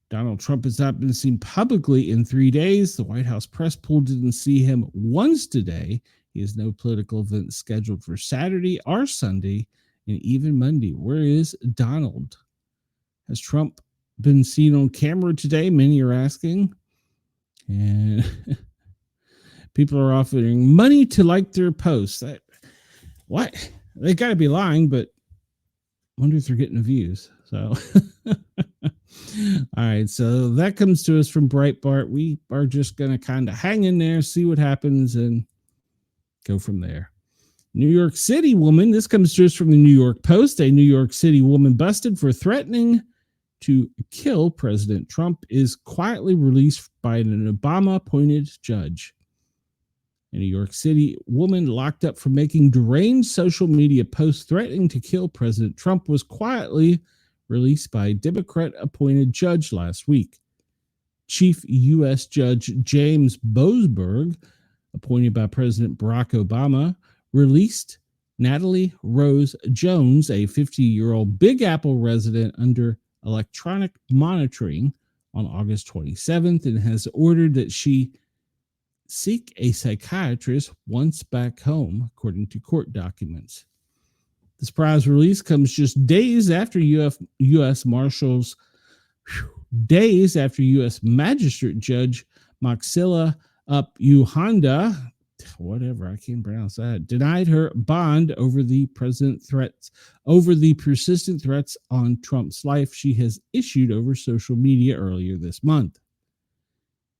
Donald Trump has not been seen publicly in 3 days. The White House press pool didn't see him once today. He has no political events scheduled for Saturday or Sunday and even Monday. Where is Donald? Has Trump been seen on camera today? Many are asking. And people are offering money to like their posts. What? They got to be lying, but I wonder if they're getting the views. So, all right. So that comes to us from Breitbart. We are just going to kind of hang in there, see what happens, and go from there. New York City woman. This comes to us from the New York Post. A New York City woman busted for threatening to kill President Trump is quietly released by an Obama-appointed judge. A New York City woman locked up for making deranged social media posts threatening to kill President Trump was quietly released by a Democrat-appointed judge last week. Chief U.S. Judge James Boasberg, appointed by President Barack Obama, released Natalie Rose Jones, a 50-year-old Big Apple resident, under electronic monitoring on August 27th and has ordered that she seek a psychiatrist once back home, according to court documents. The surprise release comes just days after U.S. Magistrate Judge Maxilla Uhanda, whatever, I can't pronounce that, denied her bond over the persistent threats on Trump's life she has issued over social media earlier this month.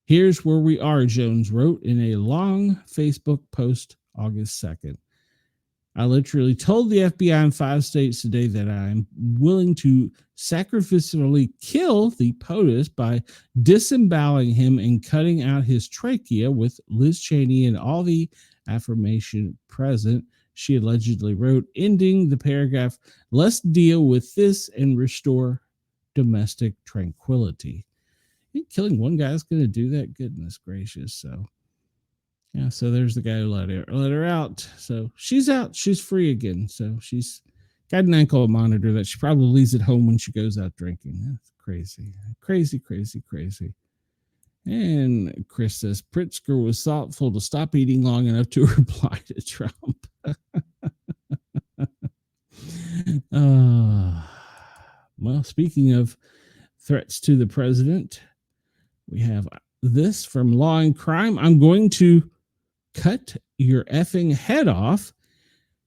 Here's where we are, Jones wrote in a long Facebook post August 2nd. I literally told the FBI in 5 states today that I'm willing to sacrificially kill the POTUS by disemboweling him and cutting out his trachea with Liz Cheney and all the affirmation present, she allegedly wrote, ending the paragraph, let's deal with this and restore domestic tranquility. I think killing one guy is going to do that? Goodness gracious. So, yeah, so there's the guy who let her out. So she's out. She's free again. So she's got an ankle monitor that she probably leaves at home when she goes out drinking. That's crazy. Crazy. And Chris says Pritzker was thoughtful to stop eating long enough to reply to Trump. Well, speaking of threats to the president, we have this from Law and Crime. I'm going to cut your effing head off.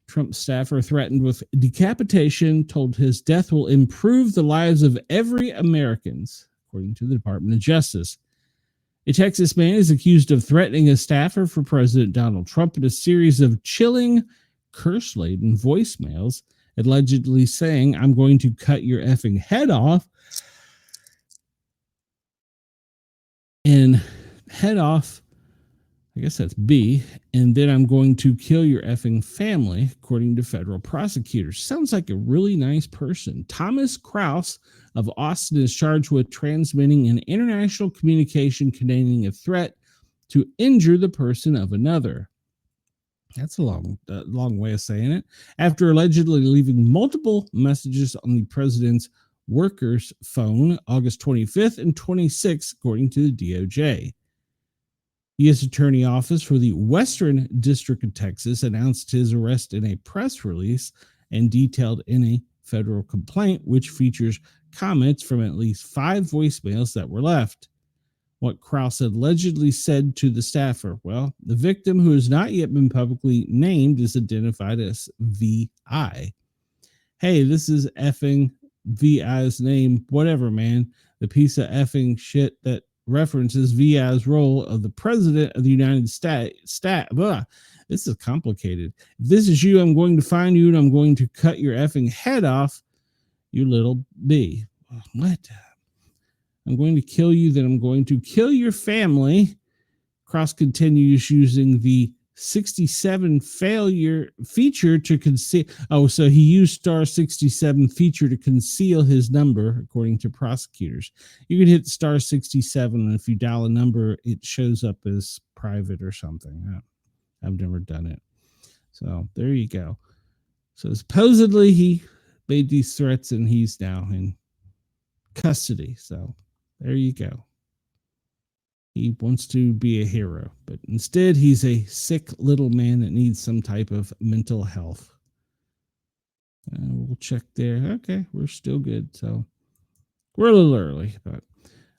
Trump staffer threatened with decapitation, told his death will improve the lives of every American, according to the Department of Justice. A Texas man is accused of threatening a staffer for President Donald Trump in a series of chilling, curse-laden voicemails, allegedly saying, I'm going to cut your effing head off. And head off, I guess that's B, and then I'm going to kill your effing family, according to federal prosecutors. Sounds like a really nice person. Thomas Kraus of Austin is charged with transmitting an international communication containing a threat to injure the person of another. That's a long way of saying it. After allegedly leaving multiple messages on the president's worker's phone August 25th and 26th, according to the DOJ. U.S. Attorney Office for the Western District of Texas announced his arrest in a press release and detailed in a federal complaint, which features comments from at least 5 voicemails that were left. What Krause allegedly said to the staffer: well, the victim, who has not yet been publicly named, is identified as VI. Hey, this is effing VI's name, whatever, man. The piece of effing shit that references VI's role of the president of the United States. This is complicated. If this is you, I'm going to find you and I'm going to cut your effing head off, you little B. What? I'm going to kill you, then I'm going to kill your family. Cross continues using the 67 failure feature to conceal. Oh, so he used star 67 feature to conceal his number, according to prosecutors. You can hit star 67, and if you dial a number, it shows up as private or something. I've never done it. So there you go. So supposedly he made these threats, and he's now in custody. So there you go. He wants to be a hero, but instead he's a sick little man that needs some type of mental health. We'll check there. Okay, we're still good. So we're a little early, but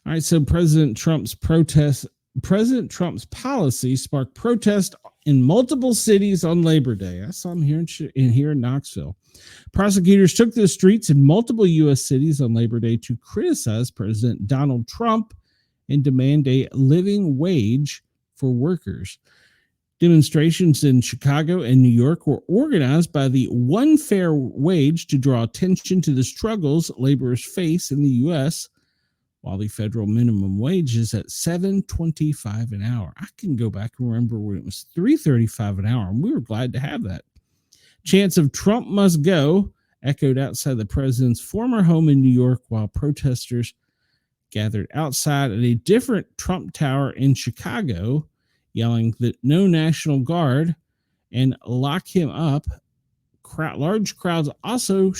all right. So President Trump's policy sparked protest in multiple cities on Labor Day. I saw him here in Knoxville. Prosecutors took to the streets in multiple U.S. cities on Labor Day to criticize President Donald Trump and demand a living wage for workers. Demonstrations in Chicago and New York were organized by the One Fair Wage to draw attention to the struggles laborers face in the U.S., while the federal minimum wage is at $7.25 an hour. I can go back and remember when it was $3.35 an hour, and we were glad to have that. Chants of "Trump must go" echoed outside the president's former home in New York, while protesters gathered outside at a different Trump Tower in Chicago, yelling that no National Guard and lock him up. Large crowds also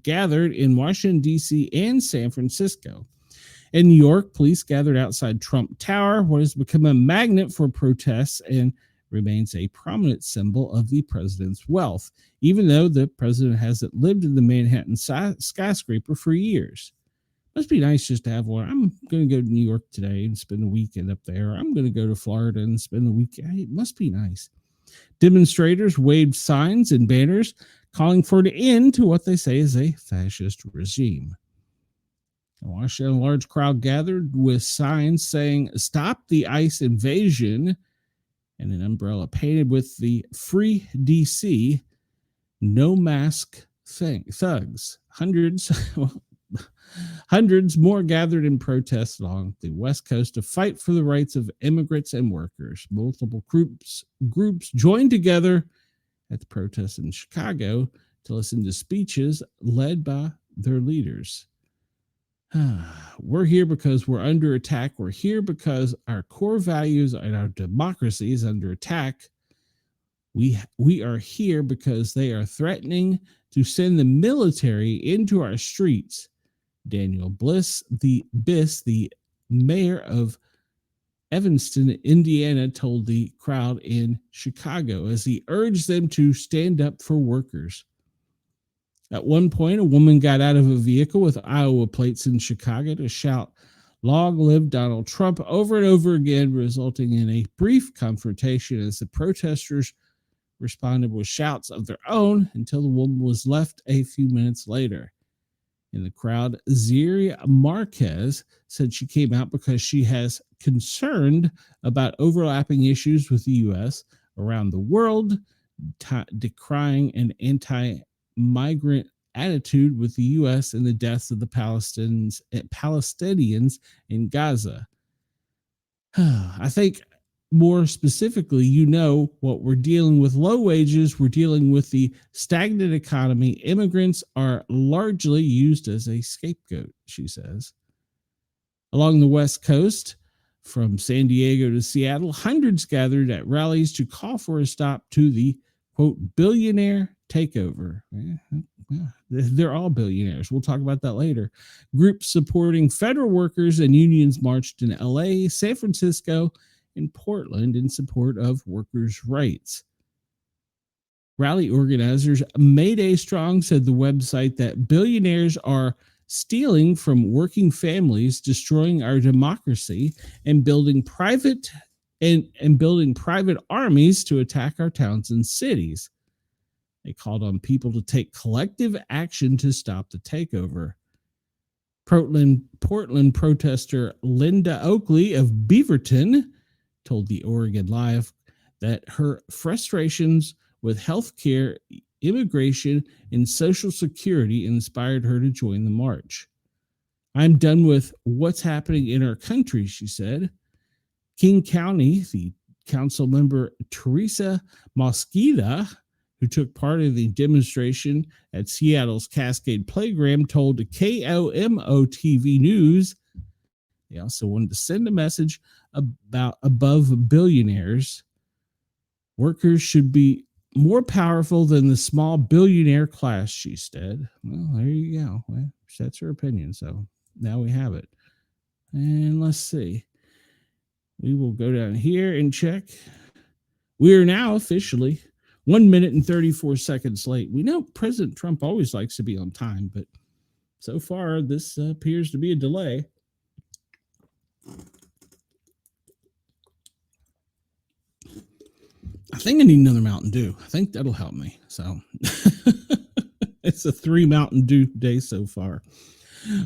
gathered in Washington, D.C. and San Francisco. In New York, police gathered outside Trump Tower, what has become a magnet for protests and remains a prominent symbol of the president's wealth, even though the president hasn't lived in the Manhattan skyscraper for years. Must be nice just to have one. I'm going to go to New York today and spend the weekend up there. I'm going to go to Florida and spend the weekend. It must be nice. Demonstrators waved signs and banners calling for an end to what they say is a fascist regime. In Washington, a large crowd gathered with signs saying "Stop the ICE invasion" and an umbrella painted with the "Free DC, No Mask Thugs." Hundreds more gathered in protest along the West Coast to fight for the rights of immigrants and workers. Multiple groups joined together at the protests in Chicago to listen to speeches led by their leaders. We're here because we're under attack. We're here because our core values and our democracy is under attack. We are here because they are threatening to send the military into our streets. Daniel Biss, the mayor of Evanston, Indiana, told the crowd in Chicago as he urged them to stand up for workers. At one point, a woman got out of a vehicle with Iowa plates in Chicago to shout "Long live Donald Trump" over and over again, resulting in a brief confrontation as the protesters responded with shouts of their own until the woman was left a few minutes later. In the crowd, Ziri Marquez said she came out because she has concerned about overlapping issues with the U.S. around the world, decrying an anti-migrant attitude with the U.S. and the deaths of the Palestinians in Gaza. I think more specifically, what we're dealing with: low wages. We're dealing with the stagnant economy. Immigrants are largely used as a scapegoat, she says. Along the West Coast, from San Diego to Seattle, hundreds gathered at rallies to call for a stop to the, quote, billionaire takeover. They're all billionaires. We'll talk about that later. Groups supporting federal workers and unions marched in LA, San Francisco, in Portland in support of workers' rights. Rally organizers Mayday Strong said the website that billionaires are stealing from working families, destroying our democracy, and building private armies to attack our towns and cities. They called on people to take collective action to stop the takeover. Portland protester Linda Oakley of Beaverton told the Oregon Live that her frustrations with healthcare, immigration, and Social Security inspired her to join the march. I'm done with what's happening in our country, she said. King County, the council member Teresa Mosqueda, who took part in the demonstration at Seattle's Cascade Playground, told KOMO TV News they also wanted to send a message about above billionaires. Workers should be more powerful than the small billionaire class, she said. Well, there you go. Well, that's her opinion. So now we have it. And let's see. We will go down here and check. We are now officially 1 minute and 34 seconds late. We know President Trump always likes to be on time, but so far this appears to be a delay. I think I need another Mountain Dew. I think that'll help me. So it's a 3 Mountain Dew day so far.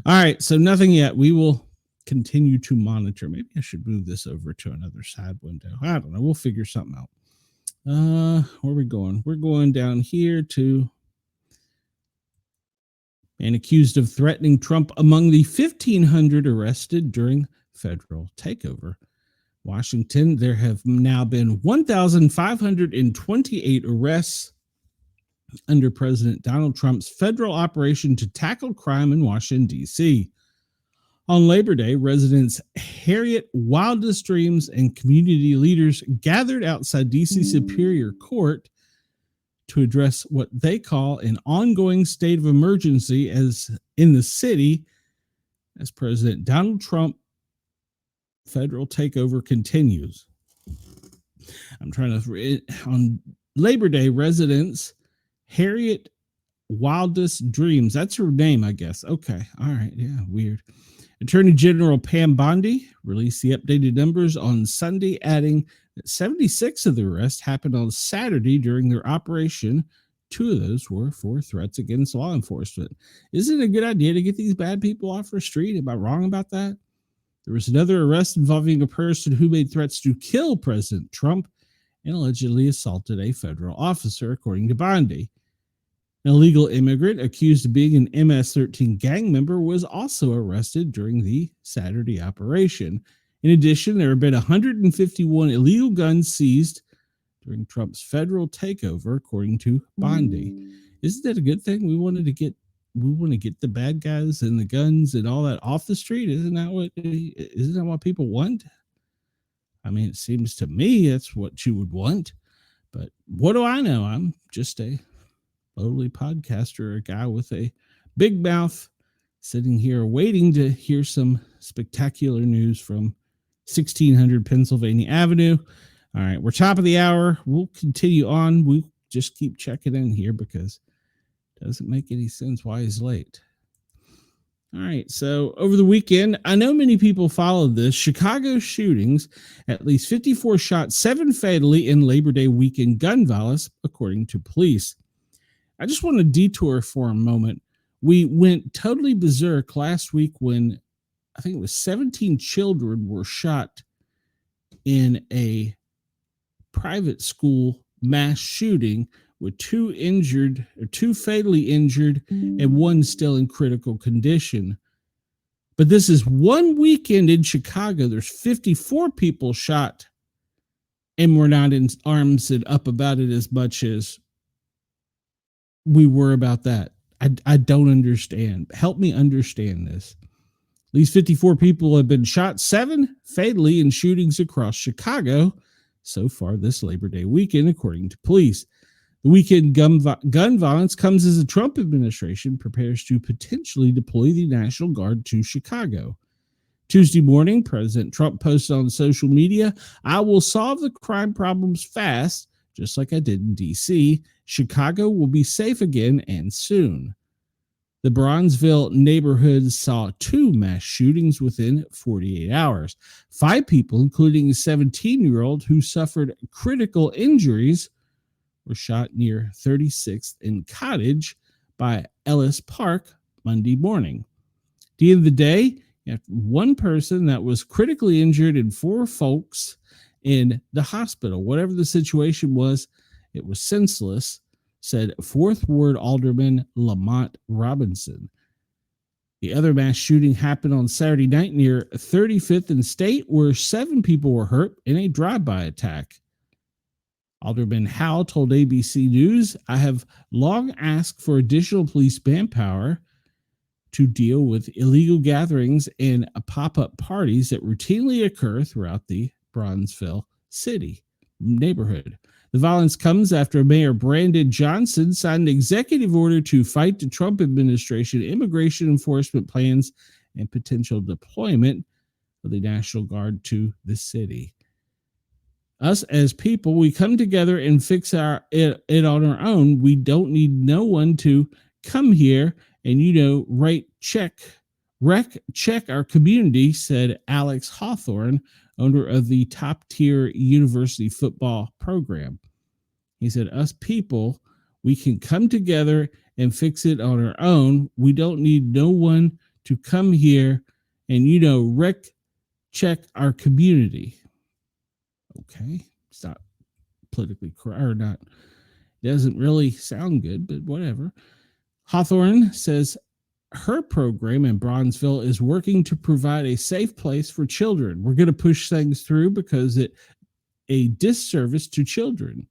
All right. So nothing yet. We will continue to monitor. Maybe I should move this over to another side window. I don't know. We'll figure something out. Where are we going? We're going down here to and accused of threatening Trump among the 1,500 arrested during federal takeover. Washington, there have now been 1,528 arrests under President Donald Trump's federal operation to tackle crime in Washington, D.C. On Labor Day, residents Harriet Wildest Dreams and community leaders gathered outside D.C. Superior Court to address what they call an ongoing state of emergency as in the city as President Donald Trump federal takeover continues. I'm trying to on Labor Day, residents Harriet Wildest Dreams. That's her name, I guess. Okay. All right. Yeah. Weird. Attorney General Pam Bondi released the updated numbers on Sunday, adding that 76 of the arrests happened on Saturday during their operation. 2 of those were for threats against law enforcement. Isn't it a good idea to get these bad people off the street? Am I wrong about that? There was another arrest involving a person who made threats to kill President Trump and allegedly assaulted a federal officer, according to Bondi. An illegal immigrant accused of being an MS-13 gang member was also arrested during the Saturday operation. In addition, there have been 151 illegal guns seized during Trump's federal takeover, according to Bondi. Isn't that a good thing? We want to get the bad guys and the guns and all that off the street. Isn't that what people want? I mean, it seems to me that's what you would want. But what do I know? I'm just a lowly podcaster, a guy with a big mouth sitting here waiting to hear some spectacular news from 1600 Pennsylvania Avenue. All right, we're top of the hour. We'll continue on. We'll just keep checking in here because it doesn't make any sense why he's late. All right, so over the weekend, I know many people followed this. Chicago shootings, at least 54 shot, 7 fatally in Labor Day weekend gun violence, according to police. I just want to detour for a moment. We went totally berserk last week when I think it was 17 children were shot in a private school mass shooting with 2 fatally injured and 1 still in critical condition. But this is one weekend in Chicago. There's 54 people shot, and we're not in arms and up about it as much as we were about that. I don't understand. Help me understand this. At least 54 people have been shot, 7 fatally in shootings across Chicago so far this Labor Day weekend, according to police. The weekend gun violence comes as the Trump administration prepares to potentially deploy the National Guard to Chicago. Tuesday morning, President Trump posted on social media, "I will solve the crime problems fast, just like I did in D.C. Chicago will be safe again and soon." The Bronzeville neighborhood saw 2 mass shootings within 48 hours. 5 people, including a 17-year-old who suffered critical injuries, were shot near 36th and Cottage by Ellis Park Monday morning. At the end of the day, you have 1 person that was critically injured and 4 folks in the hospital. Whatever the situation was, it was senseless, said 4th Ward Alderman Lamont Robinson. The other mass shooting happened on Saturday night near 35th and State, where 7 people were hurt in a drive-by attack. Alderman Howe told ABC News, "I have long asked for additional police manpower to deal with illegal gatherings and pop-up parties that routinely occur throughout the Bronzeville city neighborhood. The violence comes after Mayor Brandon Johnson signed an executive order to fight the Trump administration immigration enforcement plans and potential deployment of the National Guard to the city. Us as people, we come together and fix it on our own. We don't need no one to come here and, check our community," said Alex Hawthorne, owner of the top-tier university football program. He said, "Us people, we can come together and fix it on our own. We don't need no one to come here and, check our community." Okay, it's not politically correct, or not. It doesn't really sound good, but whatever. Hawthorne says her program in Bronzeville is working to provide a safe place for children. "We're going to push things through because it's a disservice to children.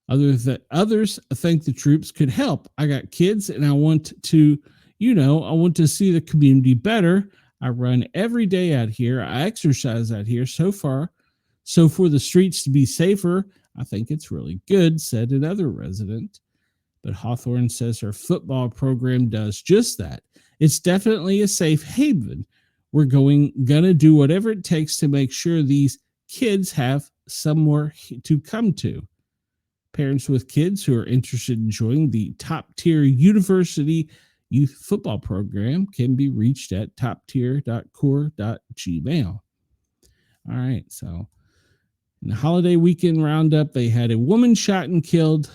Others think the troops could help. I got kids and I want to see the community better. I run every day out here. I exercise out here so for the streets to be safer, I think it's really good," said another resident. But Hawthorne says her football program does just that. "It's definitely a safe haven. We're gonna do whatever it takes to make sure these kids have somewhere to come to. Parents with kids who are interested in joining the top-tier university youth football program can be reached at toptier.core.gmail." All right, so in the holiday weekend roundup, they had a woman shot and killed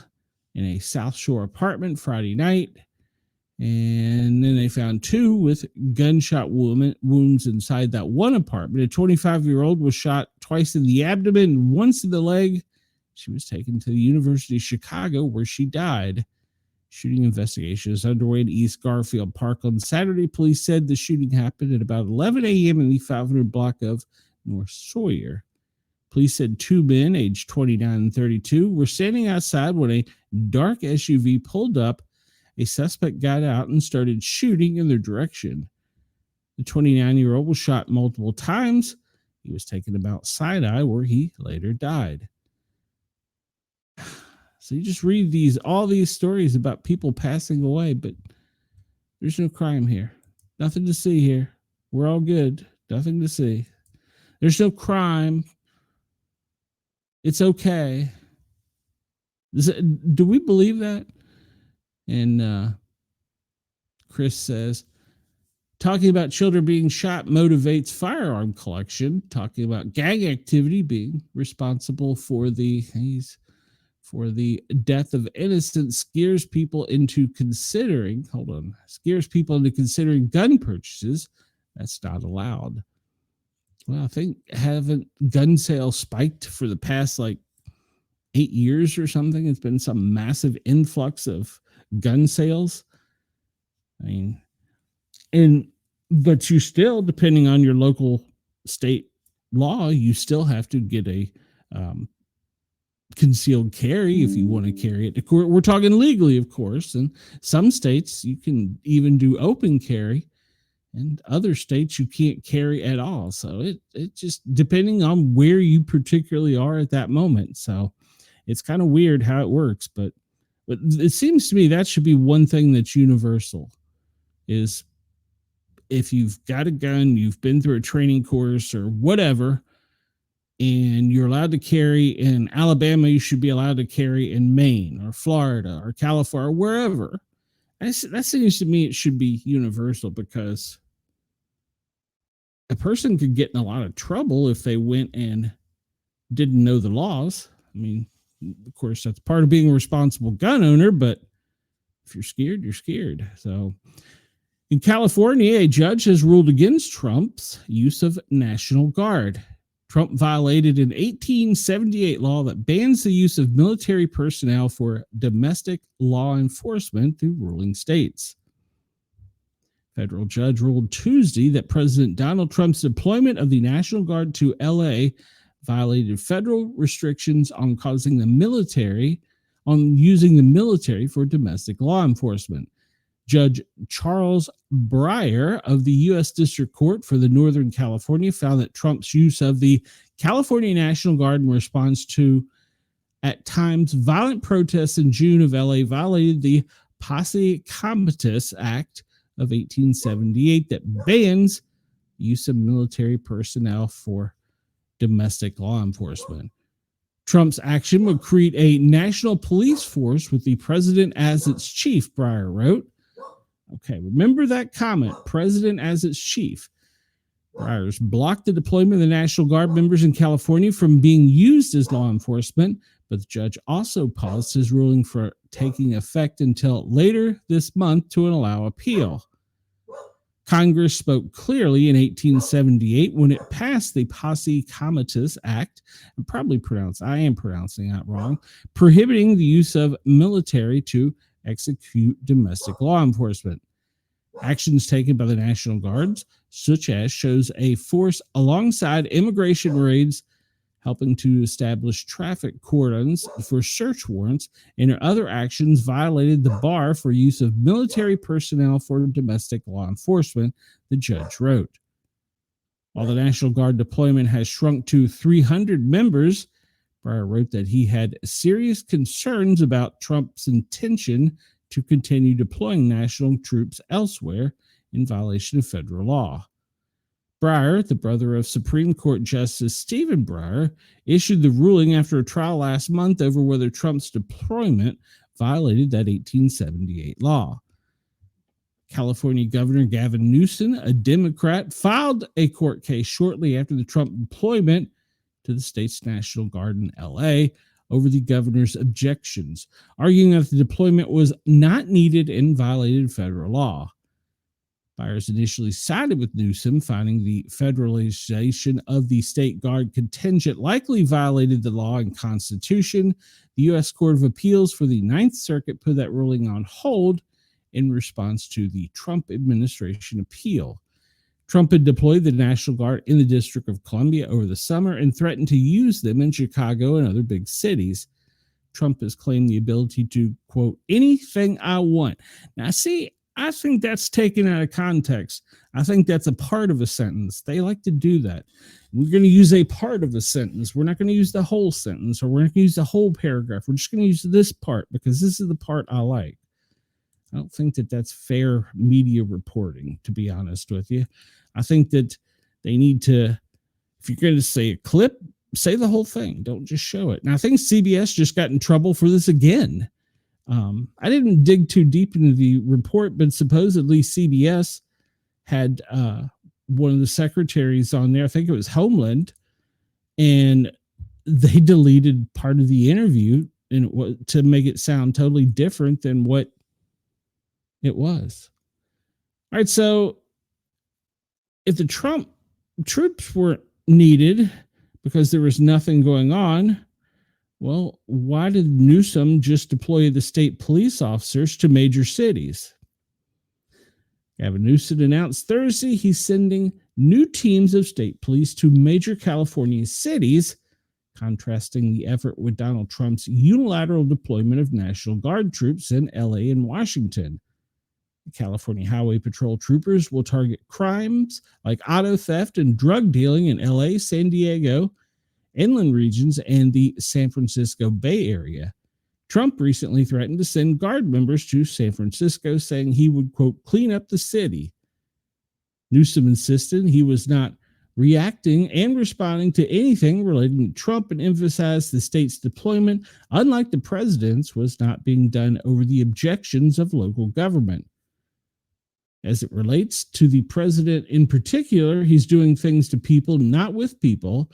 in a South Shore apartment Friday night. And then they found 2 with gunshot wounds inside that one apartment. A 25-year-old was shot twice in the abdomen and once in the leg. She was taken to the University of Chicago, where she died. Shooting investigation is underway in East Garfield Park on Saturday. Police said the shooting happened at about 11 a.m. in the 500 block of North Sawyer. Police said 2 men, aged 29 and 32, were standing outside when a dark SUV pulled up. A suspect got out and started shooting in their direction. The 29-year-old was shot multiple times. He was taken to Mount Sinai, where he later died. So you just read all these stories about people passing away, but there's no crime here. Nothing to see here. We're all good. Nothing to see. There's no crime. It's okay. Do we believe that? And Chris says, talking about children being shot motivates firearm collection. Talking about gang activity being responsible for the death of innocents scares people into considering gun purchases. That's not allowed. Well, I think haven't gun sales spiked for the past 8 years or something? It's been some massive influx of gun sales. I mean, but you still, depending on your local state law, you still have to get a concealed carry if you want to carry it to court. We're talking legally, of course, and some states you can even do open carry, and other states you can't carry at all. So it just depending on where you particularly are at that moment. So it's kind of weird how it works, but it seems to me that should be one thing that's universal, is if you've got a gun, you've been through a training course or whatever, and you're allowed to carry in Alabama, you should be allowed to carry in Maine or Florida or California or wherever. That seems to me it should be universal, because a person could get in a lot of trouble if they went and didn't know the laws. I mean, of course, that's part of being a responsible gun owner, but if you're scared, you're scared. So in California, a judge has ruled against Trump's use of National Guard. Trump violated an 1878 law that bans the use of military personnel for domestic law enforcement through ruling states. Federal judge ruled Tuesday that President Donald Trump's deployment of the National Guard to LA violated federal restrictions on using the military for domestic law enforcement. Judge Charles Breyer of the U.S. District Court for the Northern California found that Trump's use of the California National Guard in response to, at times, violent protests in June of LA violated the Posse Comitatus Act of 1878 that bans use of military personnel for domestic law enforcement. Trump's action would create a national police force with the president as its chief, Breyer wrote. Okay, remember that comment, president as its chief. Breyer's blocked the deployment of the National Guard members in California from being used as law enforcement, but the judge also paused his ruling for taking effect until later this month to allow appeal. Congress spoke clearly in 1878 when it passed the Posse Comitatus Act, I am pronouncing that wrong, prohibiting the use of military to execute domestic law enforcement. Actions taken by the National Guards, such as shows a force alongside immigration raids, helping to establish traffic cordons for search warrants, and other actions violated the bar for use of military personnel for domestic law enforcement, the judge wrote. While the National Guard deployment has shrunk to 300 members, Breyer wrote that he had serious concerns about Trump's intention to continue deploying national troops elsewhere in violation of federal law. Breyer, the brother of Supreme Court Justice Stephen Breyer, issued the ruling after a trial last month over whether Trump's deployment violated that 1878 law. California Governor Gavin Newsom, a Democrat, filed a court case shortly after the Trump deployment to the state's National Guard in LA over the governor's objections, arguing that the deployment was not needed and violated federal law. Byers initially sided with Newsom, finding the federalization of the state guard contingent likely violated the law and Constitution. The U.S. Court of Appeals for the Ninth Circuit put that ruling on hold in response to the Trump administration appeal. Trump had deployed the National Guard in the District of Columbia over the summer and threatened to use them in Chicago and other big cities. Trump has claimed the ability to, quote, anything I want. Now, see, I think that's taken out of context. I think that's a part of a sentence. They like to do that. We're going to use a part of a sentence. We're not going to use the whole sentence, or we're not going to use the whole paragraph. We're just going to use this part because this is the part I like. I don't think that that's fair media reporting, to be honest with you. I think that they need to, if you're going to say a clip, say the whole thing. Don't just show it. Now, I think CBS just got in trouble for this again. I didn't dig too deep into the report, but supposedly CBS had one of the secretaries on there. I think it was Homeland, and they deleted part of the interview to make it sound totally different than what it was. All right, so if the Trump troops weren't needed because there was nothing going on, well, why did Newsom just deploy the state police officers to major cities? Gavin Newsom announced Thursday he's sending new teams of state police to major California cities, contrasting the effort with Donald Trump's unilateral deployment of National Guard troops in LA and Washington. The California Highway Patrol troopers will target crimes like auto theft and drug dealing in LA, San Diego, inland regions, and the San Francisco Bay Area. Trump recently threatened to send Guard members to San Francisco, saying he would, quote, clean up the city. Newsom insisted he was not reacting and responding to anything relating to Trump and emphasized the state's deployment, unlike the president's, was not being done over the objections of local government. As it relates to the president in particular, he's doing things to people, not with people,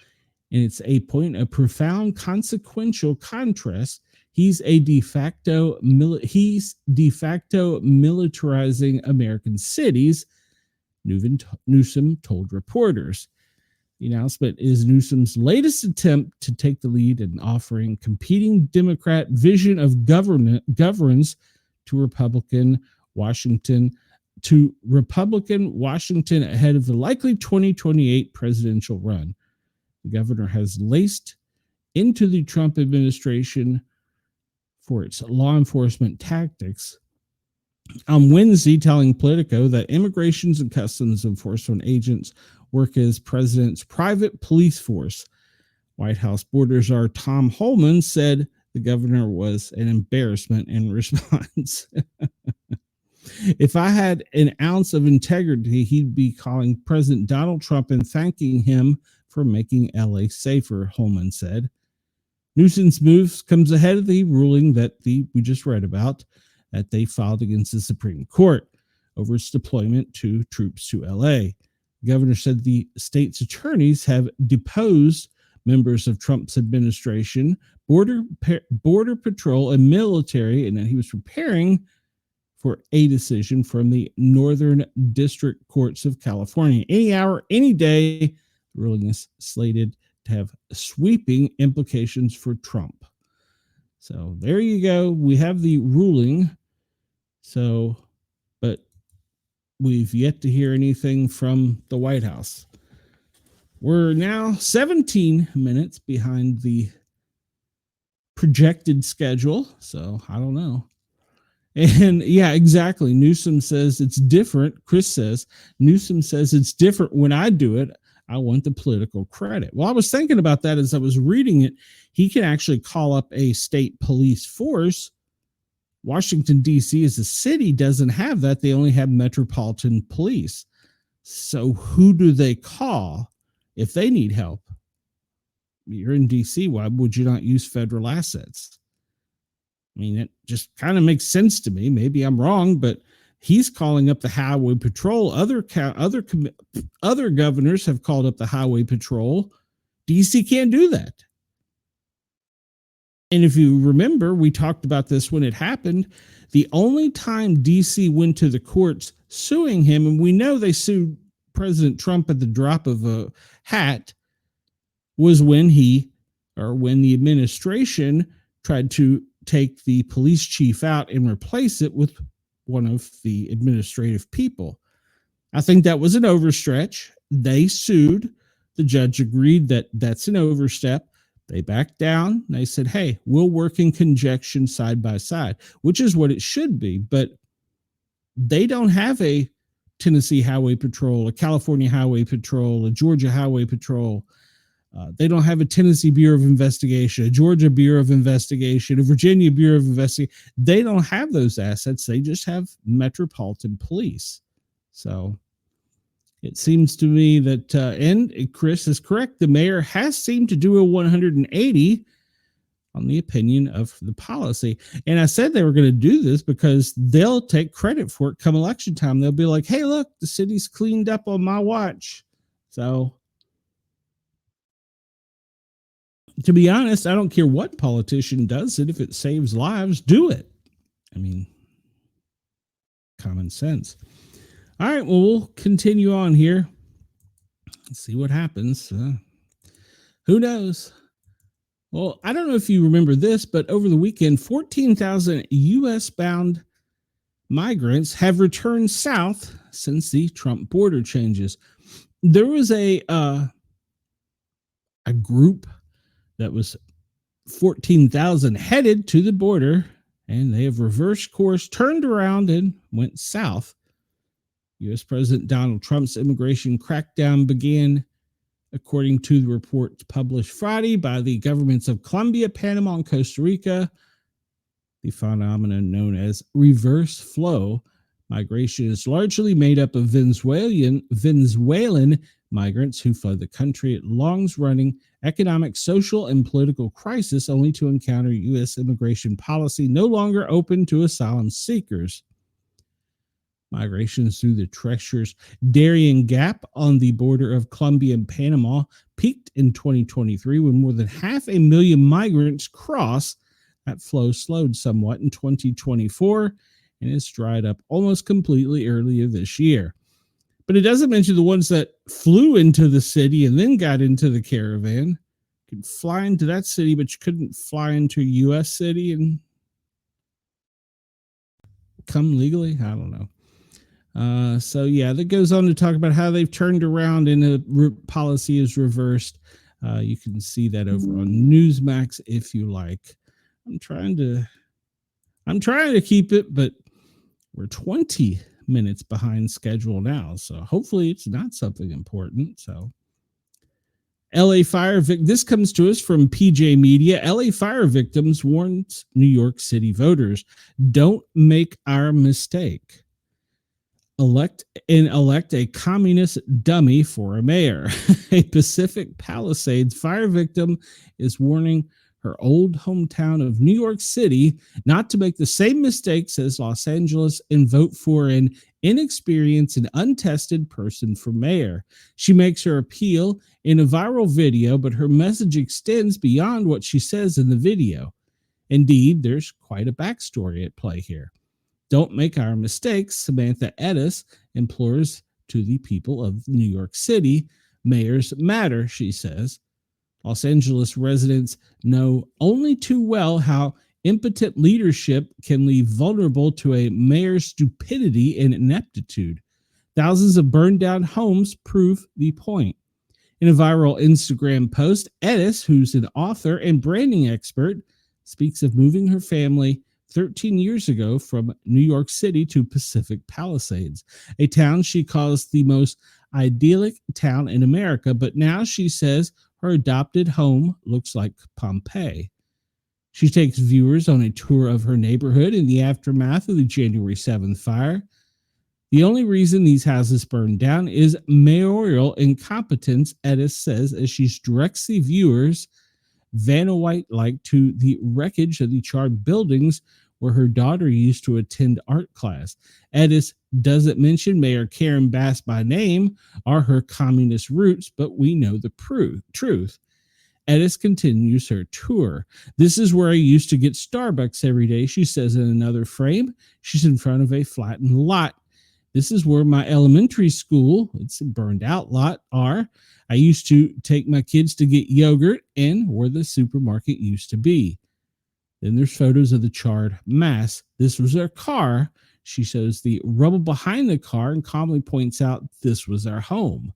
and it's a point of profound consequential contrast. He's de facto militarizing American cities, Newsom told reporters. The announcement is Newsom's latest attempt to take the lead in offering competing Democrat vision of governance to Republican Washington ahead of the likely 2028 presidential run. The governor has laced into the Trump administration for its law enforcement tactics. On Wednesday, telling Politico that Immigration and Customs Enforcement agents work as president's private police force. White House Border Czar Tom Homan said the governor was an embarrassment in response. If I had an ounce of integrity, he'd be calling President Donald Trump and thanking him for making LA safer, Holman said. Newsom's move comes ahead of the ruling that we just read about that they filed against the Supreme Court over its deployment to troops to LA. The governor said the state's attorneys have deposed members of Trump's administration, border patrol, and military, and that he was preparing for a decision from the Northern District Courts of California. Any hour, any day, the ruling is slated to have sweeping implications for Trump. So there you go. We have the ruling. So, but we've yet to hear anything from the White House. We're now 17 minutes behind the projected schedule. So I don't know. And yeah, exactly. Newsom says it's different. Chris says Newsom says it's different when I do it. I want the political credit. Well, I was thinking about that as I was reading it. He can actually call up a state police force. Washington, D.C. as a city doesn't have that. They only have metropolitan police. So who do they call if they need help? You're in D.C. Why would you not use federal assets? I mean, it just kind of makes sense to me. Maybe I'm wrong, but he's calling up the highway patrol. Other governors have called up the highway patrol. DC can't do that. And if you remember, we talked about this when it happened. The only time DC went to the courts suing him, and we know they sued President Trump at the drop of a hat, was when the administration tried to take the police chief out and replace it with one of the administrative people. I think that was an overstretch. They sued. The judge agreed that that's an overstep. They backed down. They said, hey, we'll work in conjunction side by side, which is what it should be. But they don't have a Tennessee Highway Patrol, a California Highway Patrol, a Georgia Highway Patrol. They don't have a Tennessee Bureau of Investigation, a Georgia Bureau of Investigation, a Virginia Bureau of Investigation. They don't have those assets. They just have metropolitan police. So it seems to me that, and Chris is correct, the mayor has seemed to do a 180 on the opinion of the policy. And I said they were going to do this because they'll take credit for it come election time. They'll be like, hey, look, the city's cleaned up on my watch. So to be honest, I don't care what politician does it. If it saves lives, do it. I mean, common sense. All right, well, we'll continue on here. Let's see what happens. Who knows? Well, I don't know if you remember this, but over the weekend, 14,000 U.S.-bound migrants have returned south since the Trump border changes. There was a group that was 14,000 headed to the border, and they have reversed course, turned around, and went south. U.S. President Donald Trump's immigration crackdown began, according to the report published Friday by the governments of Colombia, Panama, and Costa Rica. The phenomenon known as reverse flow Migration is largely made up of Venezuelan migrants who fled the country at long-running economic, social, and political crisis, only to encounter U.S. immigration policy no longer open to asylum seekers. Migrations through the treacherous Darien Gap on the border of Colombia and Panama peaked in 2023 when more than 500,000 migrants crossed. That flow slowed somewhat in 2024 and it's dried up almost completely earlier this year. But it doesn't mention the ones that flew into the city and then got into the caravan. You could fly into that city, but you couldn't fly into a U.S. city and come legally. I don't know. So yeah, that goes on to talk about how they've turned around and the policy is reversed. You can see that over on Newsmax if you like. I'm trying to keep it, but we're 20 minutes behind schedule now, so hopefully it's not something important. So LA fire this comes to us from PJ Media. LA fire victims warns New York City voters, don't make our mistake. Elect a communist dummy for a mayor. A Pacific Palisades fire victim is warning her old hometown of New York City not to make the same mistakes as Los Angeles and vote for an inexperienced and untested person for mayor. She makes her appeal in a viral video, but her message extends beyond what she says in the video. Indeed, there's quite a backstory at play here. Don't make our mistakes, Samantha Edis implores to the people of New York City. Mayors matter, she says. Los Angeles residents know only too well how impotent leadership can leave vulnerable to a mayor's stupidity and ineptitude. Thousands of burned down homes prove the point. In a viral Instagram post, Edis, who's an author and branding expert, speaks of moving her family 13 years ago from New York City to Pacific Palisades, a town she calls the most idyllic town in America, but now she says her adopted home looks like Pompeii. She takes viewers on a tour of her neighborhood in the aftermath of the January 7th fire. The only reason these houses burned down is mayoral incompetence, Edis says, as she directs the viewers Vanna White-like to the wreckage of the charred buildings where her daughter used to attend art class. Edis doesn't mention Mayor Karen Bass by name or her communist roots, but we know the truth. Edis continues her tour. This is where I used to get Starbucks every day, she says in another frame. She's in front of a flattened lot. This is where my elementary school, it's a burned out lot, are. I used to take my kids to get yogurt and where the supermarket used to be. Then there's photos of the charred mass. This was their car. She shows the rubble behind the car and calmly points out this was their home.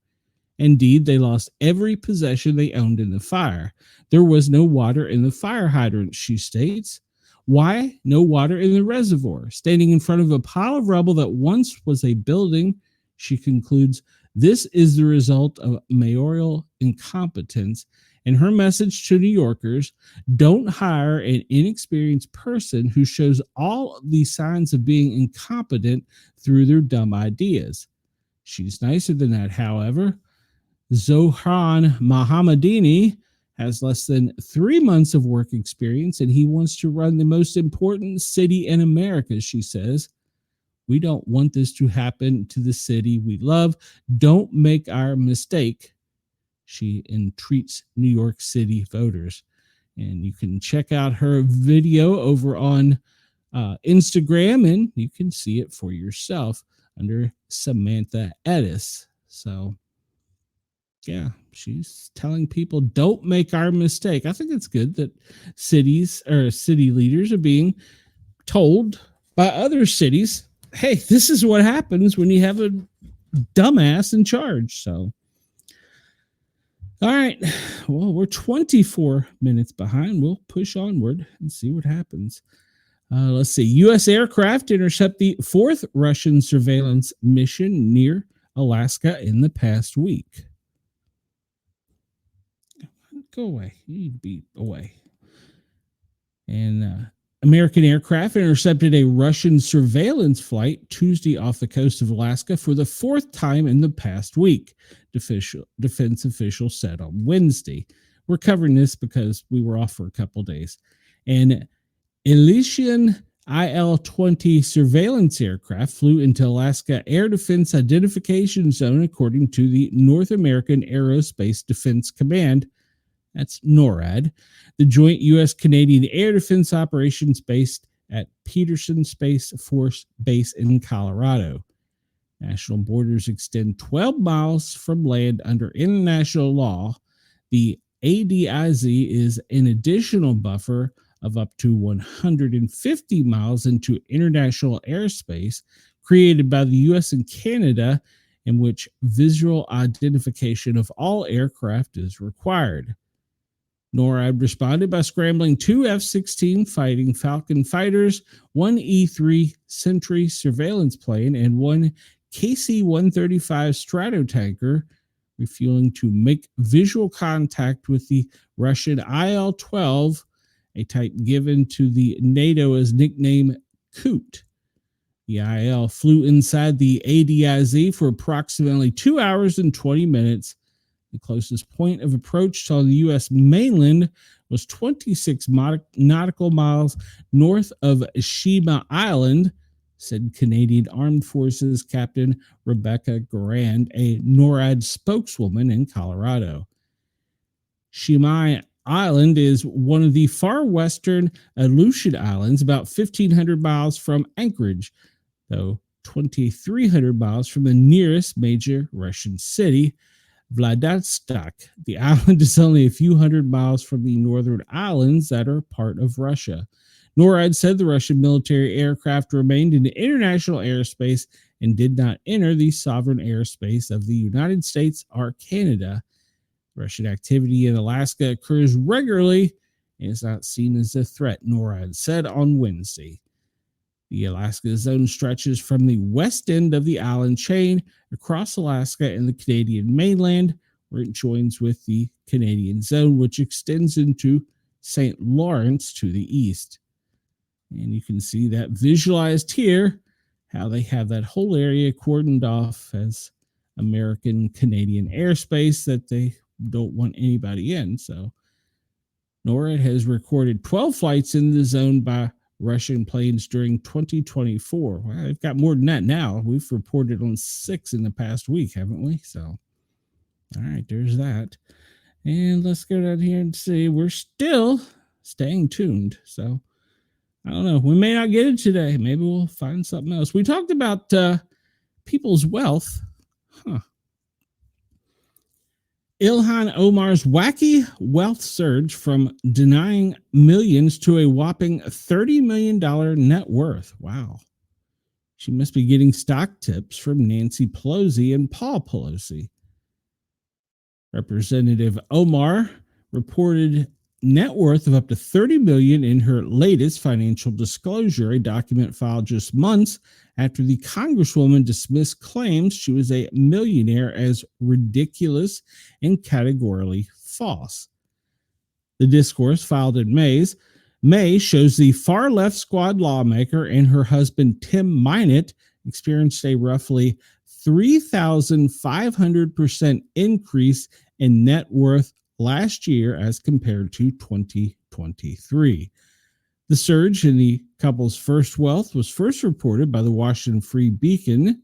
Indeed, they lost every possession they owned in the fire. There was no water in the fire hydrant, she states. Why? No water in the reservoir. Standing in front of a pile of rubble that once was a building, she concludes, this is the result of mayoral incompetence. And her message to New Yorkers, don't hire an inexperienced person who shows all the signs of being incompetent through their dumb ideas. She's nicer than that, however. Zohran Mohammedini has less than 3 months of work experience, and he wants to run the most important city in America, she says. We don't want this to happen to the city we love. Don't make our mistake, she entreats New York City voters. And you can check out her video over on Instagram, and you can see it for yourself under Samantha Edis. So, yeah, she's telling people don't make our mistake. I think it's good that cities or city leaders are being told by other cities, hey, this is what happens when you have a dumbass in charge. So, all right, well, we're 24 minutes behind. We'll push onward and see what happens. Let's see. U.S. aircraft intercept the fourth Russian surveillance mission near Alaska in the past week. Go away. You need to be away. And American aircraft intercepted a Russian surveillance flight Tuesday off the coast of Alaska for the fourth time in the past week, defense officials said on Wednesday. We're covering this because we were off for a couple days. An Elysian IL-20 surveillance aircraft flew into Alaska Air Defense Identification Zone, according to the North American Aerospace Defense Command. That's NORAD, the joint U.S.-Canadian air defense operations based at Peterson Space Force Base in Colorado. National borders extend 12 miles from land under international law. The ADIZ is an additional buffer of up to 150 miles into international airspace created by the U.S. and Canada, in which visual identification of all aircraft is required. NORAD responded by scrambling two F-16 Fighting Falcon fighters, one E-3 Sentry surveillance plane, and one KC-135 Stratotanker, refueling to make visual contact with the Russian IL-12, a type given to the NATO as nickname Coot. The IL flew inside the ADIZ for approximately 2 hours and 20 minutes. The closest point of approach to the U.S. mainland was 26 nautical miles north of Shima Island, said Canadian Armed Forces Captain Rebecca Garand, a NORAD spokeswoman in Colorado. Shima Island is one of the far western Aleutian Islands, about 1,500 miles from Anchorage, though 2,300 miles from the nearest major Russian city, Vladivostok. The island is only a few hundred miles from the northern islands that are part of Russia. NORAD said the Russian military aircraft remained in international airspace and did not enter the sovereign airspace of the United States or Canada. Russian activity in Alaska occurs regularly and is not seen as a threat, NORAD said on Wednesday. The Alaska zone stretches from the west end of the island chain across Alaska and the Canadian mainland, where it joins with the Canadian zone, which extends into St. Lawrence to the east. And you can see that visualized here, how they have that whole area cordoned off as American-Canadian airspace that they don't want anybody in. So NORAD has recorded 12 flights in the zone by Russian planes during 2024. Well, they've got more than that now. We've reported on 6 in the past week, haven't we? So, all right, there's that. And let's go down here and see. We're still staying tuned. So, I don't know. We may not get it today. Maybe we'll find something else. We talked about people's wealth. Ilhan Omar's wacky wealth surge from denying millions to a whopping $30 million net worth. Wow. She must be getting stock tips from Nancy Pelosi and Paul Pelosi. Representative Omar reported net worth of up to $30 million in her latest financial disclosure, a document filed just months after the Congresswoman dismissed claims she was a millionaire as ridiculous and categorically false. The discourse, filed in May, shows the far-left squad lawmaker and her husband Tim Minett experienced a roughly 3,500% increase in net worth last year as compared to 2023. The surge in the couple's first wealth was first reported by the Washington Free Beacon.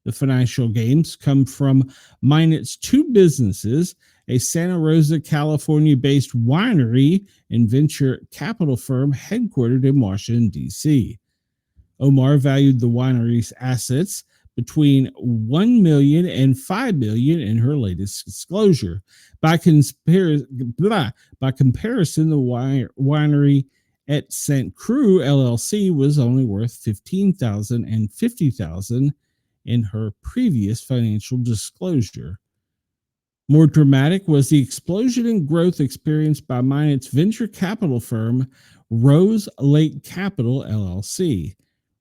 The financial gains come from Minett's two businesses, a Santa Rosa, California-based winery and venture capital firm headquartered in Washington, D.C. Omar valued the winery's assets between $1 million and $5 million in her latest disclosure. By comparison, the winery at St. Croix LLC was only worth $15,000 and $50,000 in her previous financial disclosure. More dramatic was the explosion in growth experienced by Minett's venture capital firm, Rose Lake Capital LLC.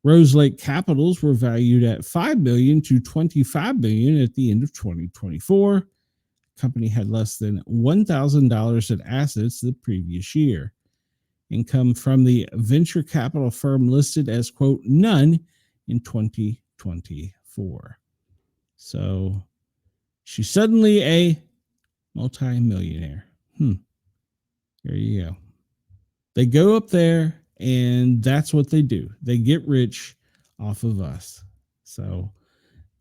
Rose Lake Capitals were valued at $5 million to $25 million at the end of 2024. The company had less than $1,000 in assets the previous year. income from the venture capital firm listed as, quote, none in 2024. So she's suddenly a multimillionaire. There you go. They go up there and that's what they do. They get rich off of us. So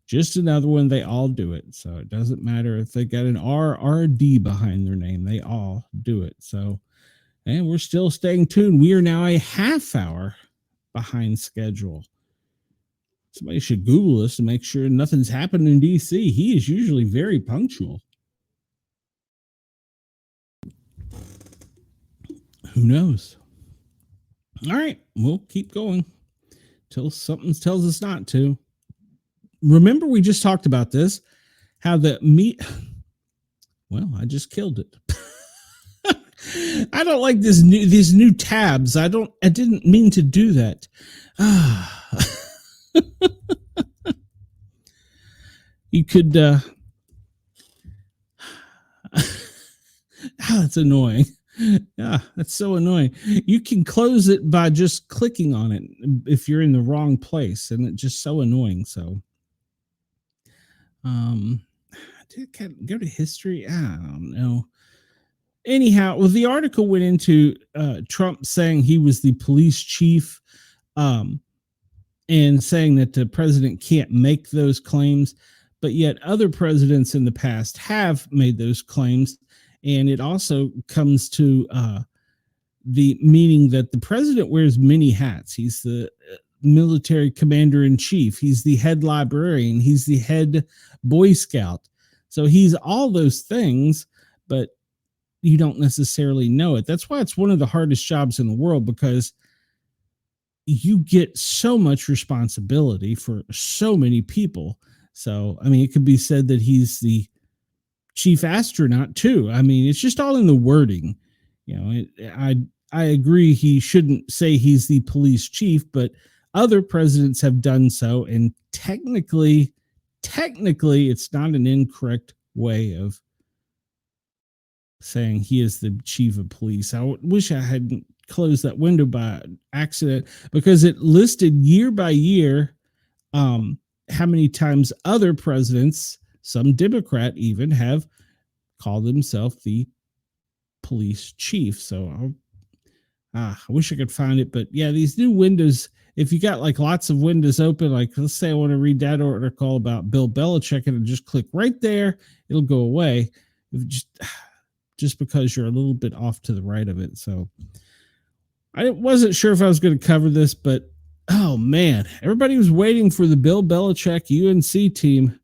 just another one. They all do it. So it doesn't matter if they got an R or a D behind their name. They all do it. So, and we're still staying tuned. We are now a half hour behind schedule. Somebody should Google us to make sure nothing's happened in DC. He is usually very punctual. Who knows? All right, we'll keep going till something tells us not to. Remember, we just talked about this, how the meat. Well, I just killed it. I don't like these new tabs. I didn't mean to do that. You could. That's annoying. Yeah, that's so annoying. You can close it by just clicking on it if you're in the wrong place, and it's just so annoying. So, go to history. I don't know. Anyhow, well, the article went into Trump saying he was the police chief, and saying that the president can't make those claims, but yet other presidents in the past have made those claims. And it also comes to the meaning that the president wears many hats. He's the military commander in chief. He's the head librarian. He's the head Boy Scout. So he's all those things, but you don't necessarily know it. That's why it's one of the hardest jobs in the world, because you get so much responsibility for so many people. So, I mean, it could be said that he's the chief astronaut too. I mean, it's just all in the wording. You know, I agree he shouldn't say he's the police chief, but other presidents have done so, and technically it's not an incorrect way of saying he is the chief of police. I wish I hadn't closed that window by accident, because it listed year by year how many times other presidents, some Democrat even, have called themselves the police chief. So I wish I could find it, but yeah, these new windows, if you got like lots of windows open, like let's say I want to read that article about Bill Belichick, and just click right there, it'll go away. Just because you're a little bit off to the right of it. So I wasn't sure if I was going to cover this, but oh man, everybody was waiting for the Bill Belichick UNC team.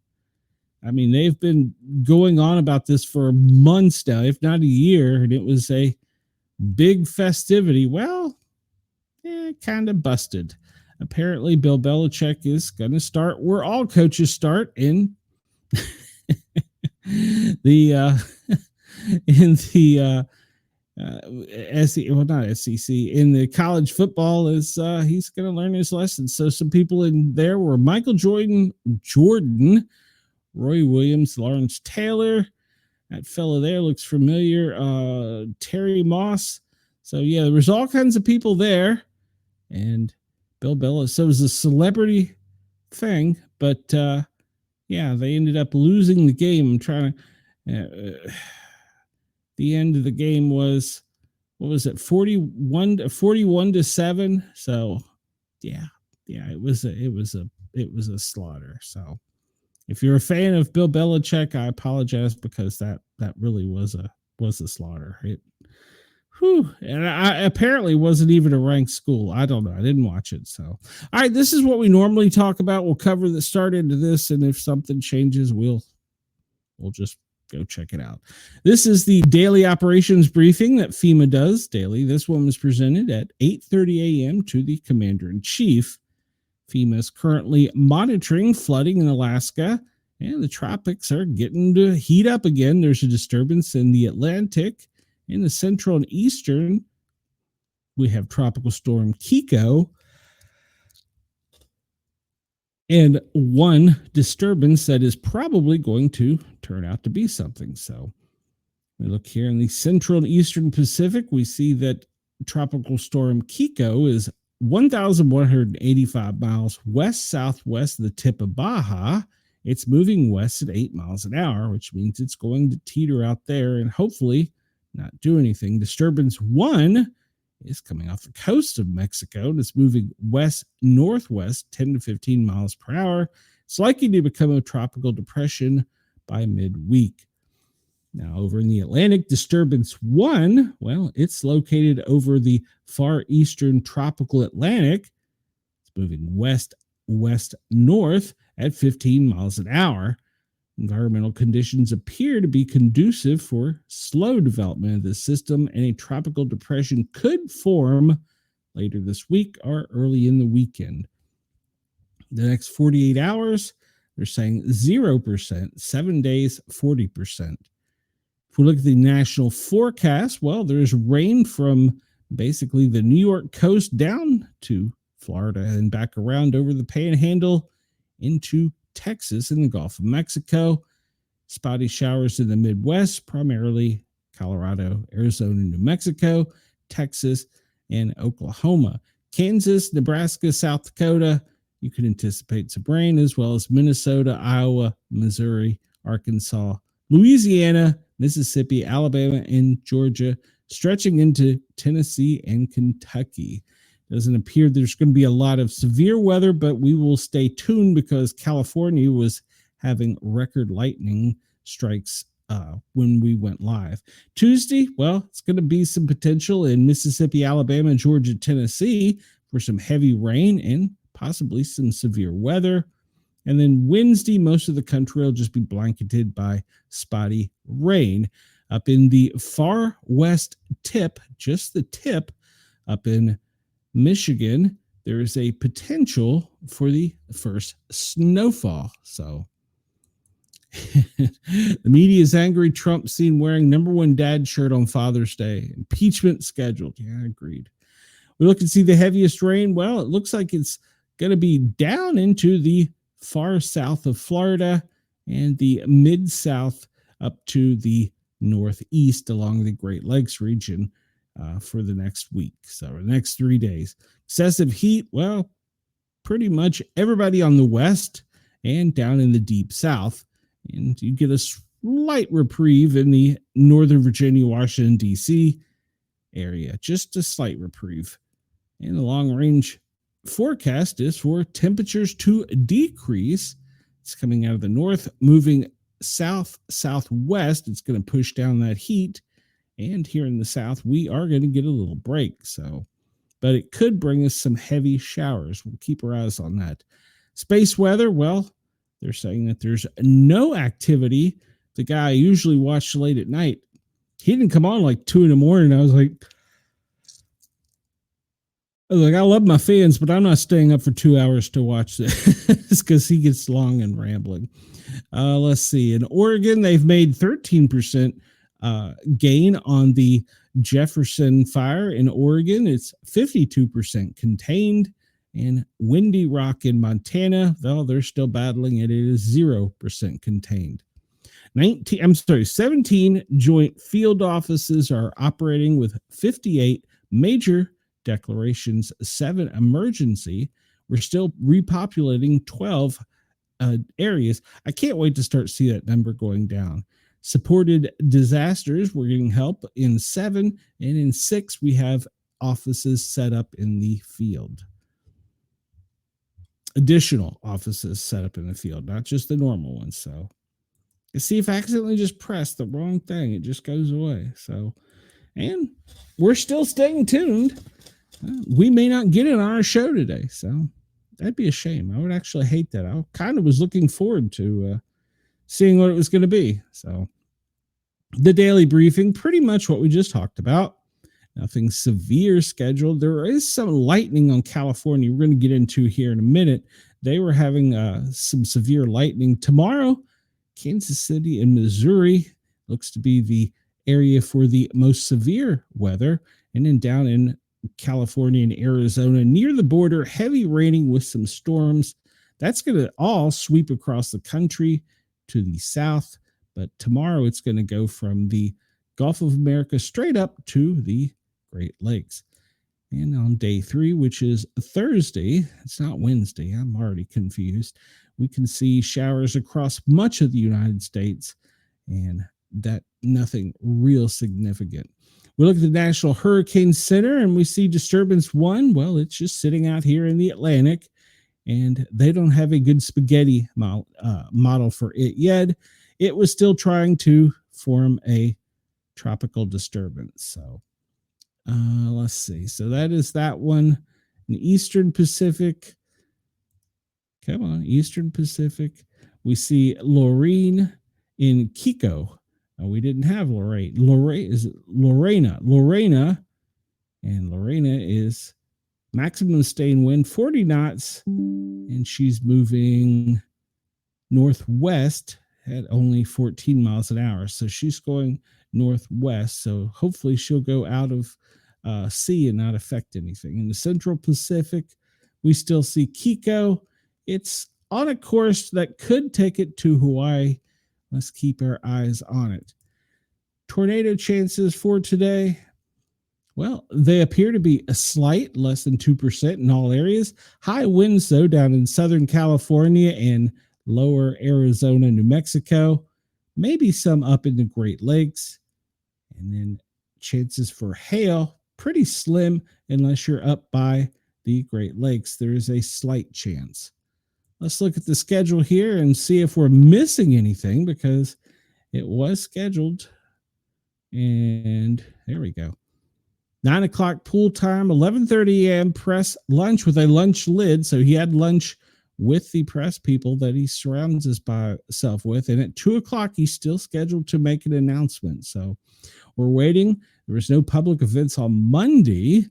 I mean, they've been going on about this for months now, if not a year, and it was a big festivity. Well, kind of busted. Apparently, Bill Belichick is going to start where all coaches start, in the not SEC, in the college football, is he's going to learn his lessons. So some people in there were Michael Jordan, Roy Williams, Lawrence Taylor. That fellow there looks familiar. Terry Moss. So yeah, there was all kinds of people there, and Bill Belichick. So it was a celebrity thing, but yeah, they ended up losing the game. I'm trying to. The end of the game was, what was it, 41-7. So yeah, it was a slaughter. So if you're a fan of Bill Belichick, I apologize, because that really was a slaughter. And I apparently wasn't even a ranked school. I don't know. I didn't watch it. So, all right, this is what we normally talk about. We'll cover the start into this, and if something changes, we'll just go check it out. This is the daily operations briefing that FEMA does daily. This one was presented at 8:30 a.m. to the commander-in-chief. FEMA is currently monitoring flooding in Alaska, and the tropics are getting to heat up again. There's a disturbance in the Atlantic. In the central and eastern, we have Tropical Storm Kiko, and one disturbance that is probably going to turn out to be something. So we look here in the central and eastern Pacific. We see that tropical storm Kiko is 1,185 miles west-southwest of the tip of Baja. It's moving west at 8 miles an hour, which means it's going to teeter out there and hopefully not do anything. Disturbance 1 is coming off the coast of Mexico and it's moving west-northwest 10 to 15 miles per hour. It's likely to become a tropical depression by midweek. Now, over in the Atlantic, Disturbance 1, well, it's located over the far eastern tropical Atlantic. It's moving west-west-north at 15 miles an hour. Environmental conditions appear to be conducive for slow development of the system, and a tropical depression could form later this week or early in the weekend. The next 48 hours, they're saying 0%, 7 days, 40%. If we look at the national forecast, well, there's rain from basically the New York coast down to Florida and back around over the Panhandle into Texas and the Gulf of Mexico. Spotty showers in the Midwest, primarily Colorado, Arizona, New Mexico, Texas, and Oklahoma. Kansas, Nebraska, South Dakota, you can anticipate some rain, as well as Minnesota, Iowa, Missouri, Arkansas, Louisiana, Mississippi, Alabama, and Georgia, stretching into Tennessee and Kentucky. Doesn't appear there's going to be a lot of severe weather, but we will stay tuned because California was having record lightning strikes when we went live. Tuesday, well, it's going to be some potential in Mississippi, Alabama, Georgia, Tennessee for some heavy rain and possibly some severe weather. And then Wednesday, most of the country will just be blanketed by spotty rain. Up in the far west tip, just the tip, up in Michigan, there is a potential for the first snowfall. So the media is angry. Trump seen wearing #1 dad shirt on Father's Day. Impeachment scheduled. Yeah, agreed. We look and see the heaviest rain. Well, it looks like it's going to be down into the far south of Florida and the mid-south up to the northeast along the Great Lakes region for the next week. So the next 3 days. Excessive heat, well, pretty much everybody on the west and down in the deep south. And you get a slight reprieve in the Northern Virginia, Washington, D.C. area. Just a slight reprieve. And the long-range forecast is for temperatures to decrease. It's coming out of the north, moving south-southwest. It's going to push down that heat. And here in the south, we are going to get a little break. So, but it could bring us some heavy showers. We'll keep our eyes on that. Space weather, well, they're saying that there's no activity. The guy I usually watch late at night, he didn't come on like 2 a.m. I was like, I love my fans, but I'm not staying up for 2 hours to watch this because he gets long and rambling. Let's see. In Oregon, they've made 13% gain on the Jefferson fire in Oregon. It's 52% contained. And Windy Rock in Montana, though they're still battling it, it is 0% contained. 17 joint field offices are operating with 58 major declarations, 7 emergency. We're still repopulating 12 areas. I can't wait to start see that number going down. Supported disasters, we're getting help in 7, and in 6 we have offices set up in the field. Additional offices set up in the field, not just the normal ones. So you see, if I accidentally just press the wrong thing, it just goes away. So, and we're still staying tuned. We may not get it on our show today, so that'd be a shame. I would actually hate that. I kind of was looking forward to seeing what it was going to be. So the daily briefing, pretty much what we just talked about. Nothing severe scheduled. There is some lightning on California we're going to get into here in a minute. They were having some severe lightning. Tomorrow, Kansas City and Missouri looks to be the area for the most severe weather. And then down in California and Arizona, near the border, heavy raining with some storms. That's going to all sweep across the country to the south. But tomorrow, it's going to go from the Gulf of America straight up to the Great Lakes. And on day 3, which is Thursday, it's not Wednesday, I'm already confused, we can see showers across much of the United States, and that nothing real significant. We look at the National Hurricane Center and we see disturbance 1. Well, it's just sitting out here in the Atlantic, and they don't have a good spaghetti model for it yet. It was still trying to form a tropical disturbance. So let's see. So that is that one. In Eastern Pacific. Come on, Eastern Pacific. We see Lorraine in Kiko. We didn't have Lorraine. Is it Lorena? And Lorena is maximum sustained wind 40 knots, and she's moving northwest at only 14 miles an hour. So she's going northwest. So hopefully she'll go out of sea and not affect anything. In the Central Pacific, we still see Kiko. It's on a course that could take it to Hawaii. Let's keep our eyes on it. Tornado chances for today. Well, they appear to be a slight, less than 2% in all areas. High winds, though, down in Southern California and lower Arizona, New Mexico. Maybe some up in the Great Lakes. And then chances for hail, pretty slim unless you're up by the Great Lakes. There is a slight chance. Let's look at the schedule here and see if we're missing anything, because it was scheduled. And there we go. 9 o'clock pool time, 11:30 a.m. press lunch with a lunch lid. So he had lunch with the press people that he surrounds himself with. And at 2 o'clock, he's still scheduled to make an announcement. So we're waiting. There was no public events on Monday.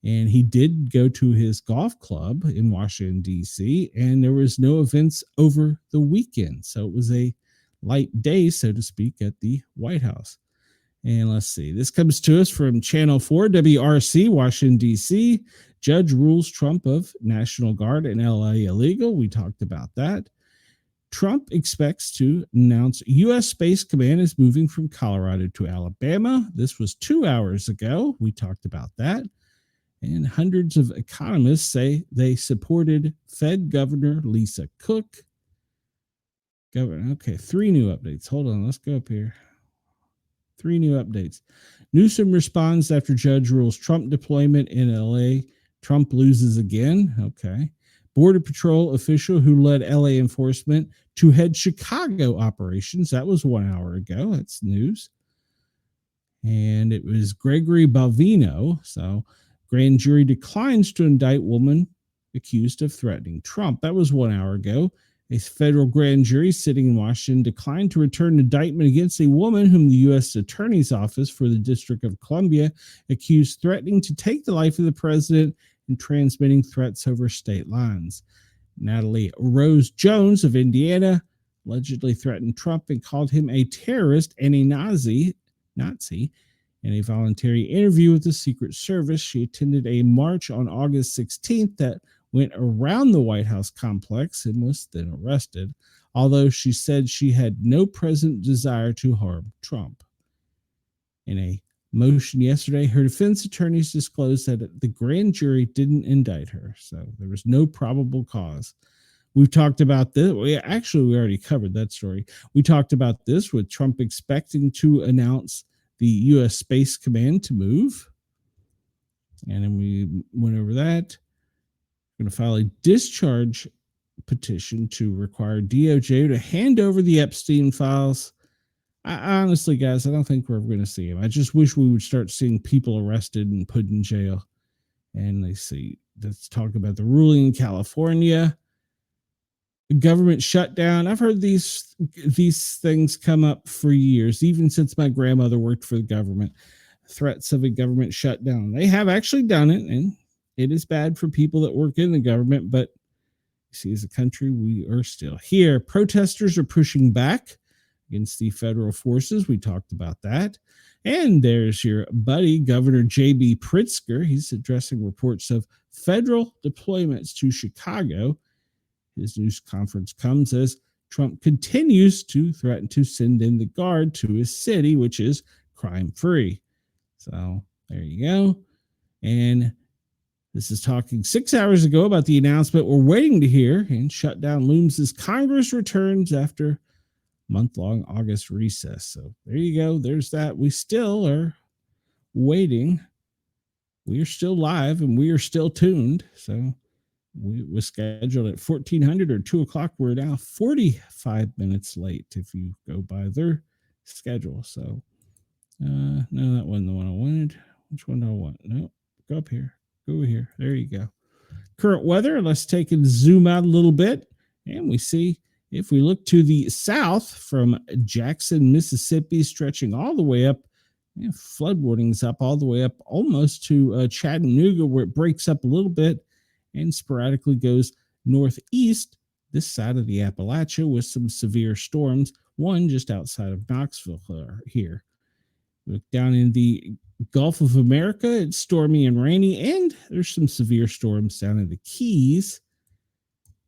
And he did go to his golf club in Washington, D.C., and there was no events over the weekend. So it was a light day, so to speak, at the White House. And let's see. This comes to us from Channel 4, WRC, Washington, D.C. Judge rules Trump of National Guard in L.A. illegal. We talked about that. Trump expects to announce U.S. Space Command is moving from Colorado to Alabama. This was 2 hours ago. We talked about that. And hundreds of economists say they supported Fed Governor Lisa Cook. Okay, 3 new updates. Hold on, let's go up here. 3 new updates. Newsom responds after judge rules Trump deployment in LA. Trump loses again. Okay. Border Patrol official who led LA enforcement to head Chicago operations. That was 1 hour ago. That's news. And it was Gregory Balvino. So grand jury declines to indict woman accused of threatening Trump. That was 1 hour ago. A federal grand jury sitting in Washington declined to return an indictment against a woman whom the U.S. Attorney's Office for the District of Columbia accused threatening to take the life of the president and transmitting threats over state lines. Natalie Rose Jones of Indiana allegedly threatened Trump and called him a terrorist and a Nazi. In a voluntary interview with the Secret Service, she attended a march on August 16th that went around the White House complex and was then arrested, although she said she had no present desire to harm Trump. In a motion yesterday, her defense attorneys disclosed that the grand jury didn't indict her, so there was no probable cause. We've talked about this. We already covered that story. We talked about this with Trump expecting to announce the U.S. Space Command to move. And then we went over that. We're going to file a discharge petition to require DOJ to hand over the Epstein files. Honestly, guys, I don't think we're going to see him. I just wish we would start seeing people arrested and put in jail. And let's talk about the ruling in California. The government shutdown. I've heard these things come up for years, even since my grandmother worked for the government. Threats of a government shutdown. They have actually done it, and it is bad for people that work in the government, but you see, as a country, we are still here. Protesters are pushing back against the federal forces. We talked about that. And there's your buddy, Governor J.B. Pritzker. He's addressing reports of federal deployments to Chicago. His news conference comes as Trump continues to threaten to send in the guard to his city, which is crime-free. So there you go. And This is talking 6 hours ago about the announcement we're waiting to hear, and shutdown looms as Congress returns after month-long August recess. So there you go. There's that. We still are waiting. We are still live and we are still tuned. So we was scheduled at 1400 or 2 o'clock. We're now 45 minutes late if you go by their schedule. So no, that wasn't the one I wanted. Which one do I want? No, go up here. Go over here. There you go. Current weather. Let's take and zoom out a little bit. And we see, if we look to the south from Jackson, Mississippi, stretching all the way up, flood warnings up all the way up almost to Chattanooga, where it breaks up a little bit and sporadically goes northeast this side of the Appalachia with some severe storms, one just outside of Knoxville here. Look down in the Gulf of America, it's stormy and rainy, and there's some severe storms down in the Keys.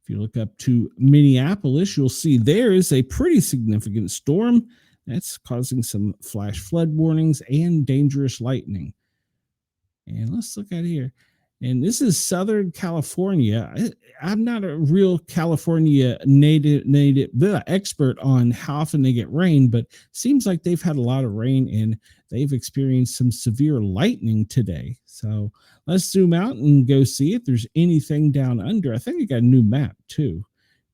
If you look up to Minneapolis, you'll see there is a pretty significant storm that's causing some flash flood warnings and dangerous lightning. And let's look at here. And this is Southern California. I'm not a real California native expert on how often they get rain, but seems like they've had a lot of rain and they've experienced some severe lightning today. So let's zoom out and go see if there's anything down under. I think I got a new map too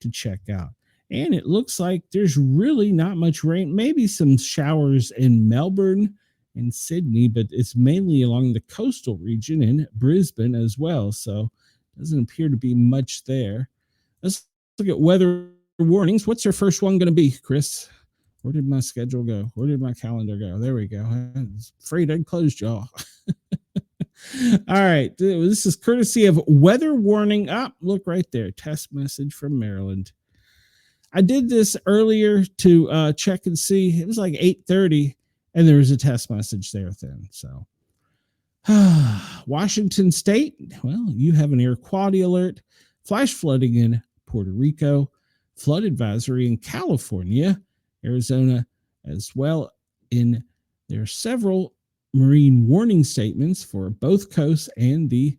to check out. And it looks like there's really not much rain, maybe some showers in Melbourne and Sydney, but it's mainly along the coastal region in Brisbane as well. So doesn't appear to be much there. Let's look at weather warnings. What's your first one going to be, Chris? Where did my schedule go? Where did my calendar go? There we go. I was afraid I'd closed y'all. All right. This is courtesy of weather warning. Look right there. Test message from Maryland. I did this earlier to check and see. It was like 8:30. And there was a test message there then. So, Washington State, well, you have an air quality alert, flash flooding in Puerto Rico, flood advisory in California, Arizona, as well. There are several marine warning statements for both coasts and the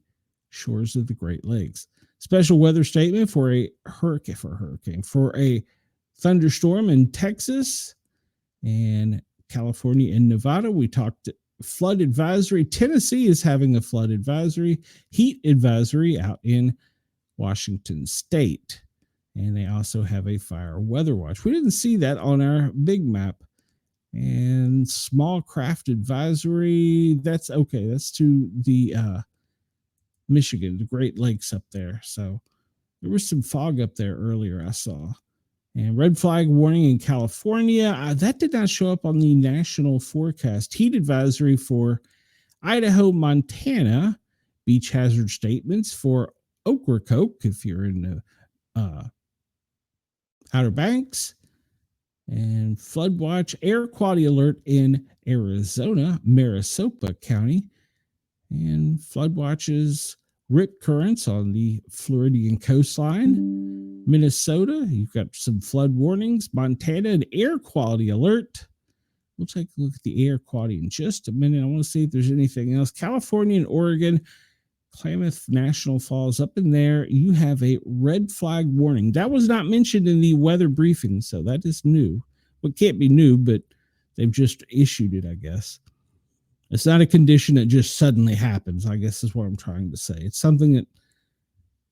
shores of the Great Lakes. Special weather statement for a thunderstorm in Texas and California and Nevada. We talked flood advisory. Tennessee is having a flood advisory, heat advisory out in Washington State. And they also have a fire weather watch. We didn't see that on our big map. And small craft advisory. That's okay. That's to the Michigan, the Great Lakes up there. So there was some fog up there earlier I saw. And red flag warning in California. That did not show up on the national forecast. Heat advisory for Idaho, Montana. Beach hazard statements for Ocracoke if you're in the Outer Banks. And flood watch, air quality alert in Arizona, Maricopa County. And flood watches, rip currents on the Floridian coastline. Minnesota, you've got some flood warnings. Montana, an air quality alert. We'll take a look at the air quality in just a minute. I want to see if there's anything else. California and Oregon, Klamath National Falls, up in there, you have a red flag warning. That was not mentioned in the weather briefing, so that is new. Well, it can't be new, but they've just issued it, I guess. It's not a condition that just suddenly happens, I guess is what I'm trying to say. It's something that